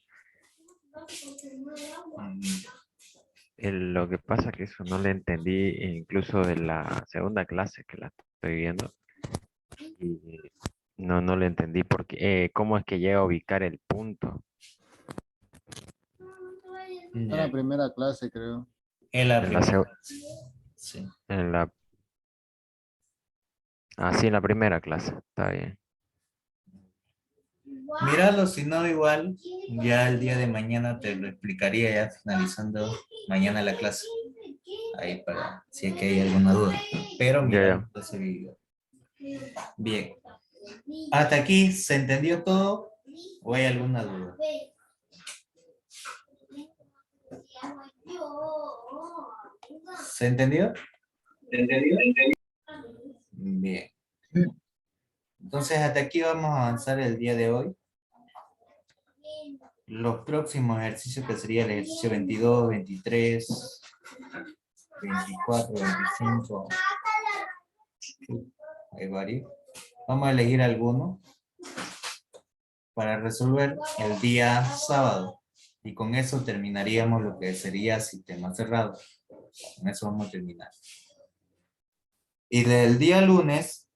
Lo que pasa que eso no le entendí incluso de la segunda clase que la estoy viendo. Y no le entendí porque cómo es que llega a ubicar el punto. En la primera clase, creo. En la En la, primera. seg- Sí. en la, sí, en la primera clase, está bien. Míralo, si no igual, ya el día de mañana te lo explicaría ya finalizando mañana la clase. Ahí para, si es que hay alguna duda. Pero Ya, mira ya. ese video. Bien. ¿Hasta aquí se entendió todo o hay alguna duda? ¿Se entendió? Bien. Entonces, hasta aquí vamos a avanzar el día de hoy. Los próximos ejercicios, que sería el ejercicio 22, 23, 24, 25. Hay varios. Vamos a elegir alguno para resolver el día sábado. Y con eso terminaríamos lo que sería sistema cerrado. Con eso vamos a terminar. Y del día lunes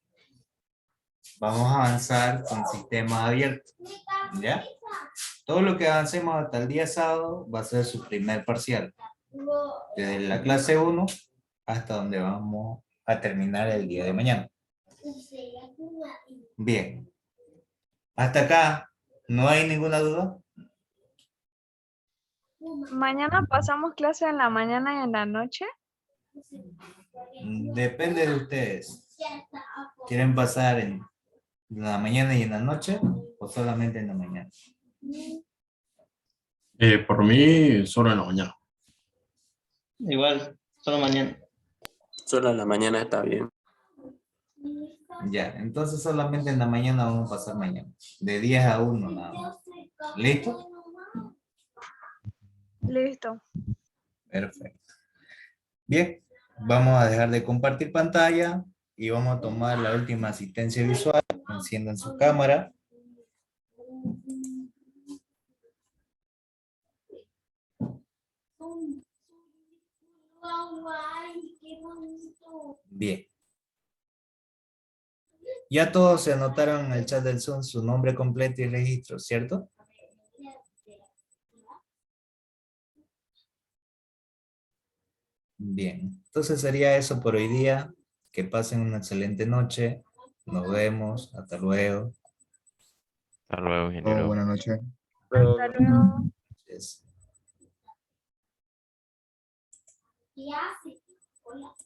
vamos a avanzar con sistema abierto. ¿Ya? Todo lo que avancemos hasta el día sábado va a ser su primer parcial. Desde la clase 1 hasta donde vamos a terminar el día de mañana. Bien. Hasta acá, ¿no hay ninguna duda? Mañana pasamos clase en la mañana y en la noche. Depende de ustedes. ¿Quieren pasar en la mañana y en la noche o solamente en la mañana? Por mí, solo en la mañana. Igual, solo mañana. Solo en la mañana está bien. Ya, entonces solamente en la mañana vamos a pasar mañana. De 10 a 1 nada más. ¿Listo? Listo. Perfecto. Bien, vamos a dejar de compartir pantalla y vamos a tomar la última asistencia visual. Enciendan su cámara. Bien. Ya todos se anotaron en el chat del Zoom su nombre completo y registro, ¿cierto? Bien, entonces sería eso por hoy día. Que pasen una excelente noche. Nos vemos. Hasta luego. Hasta luego, ingeniero. Buenas noches. Hasta luego. Yes.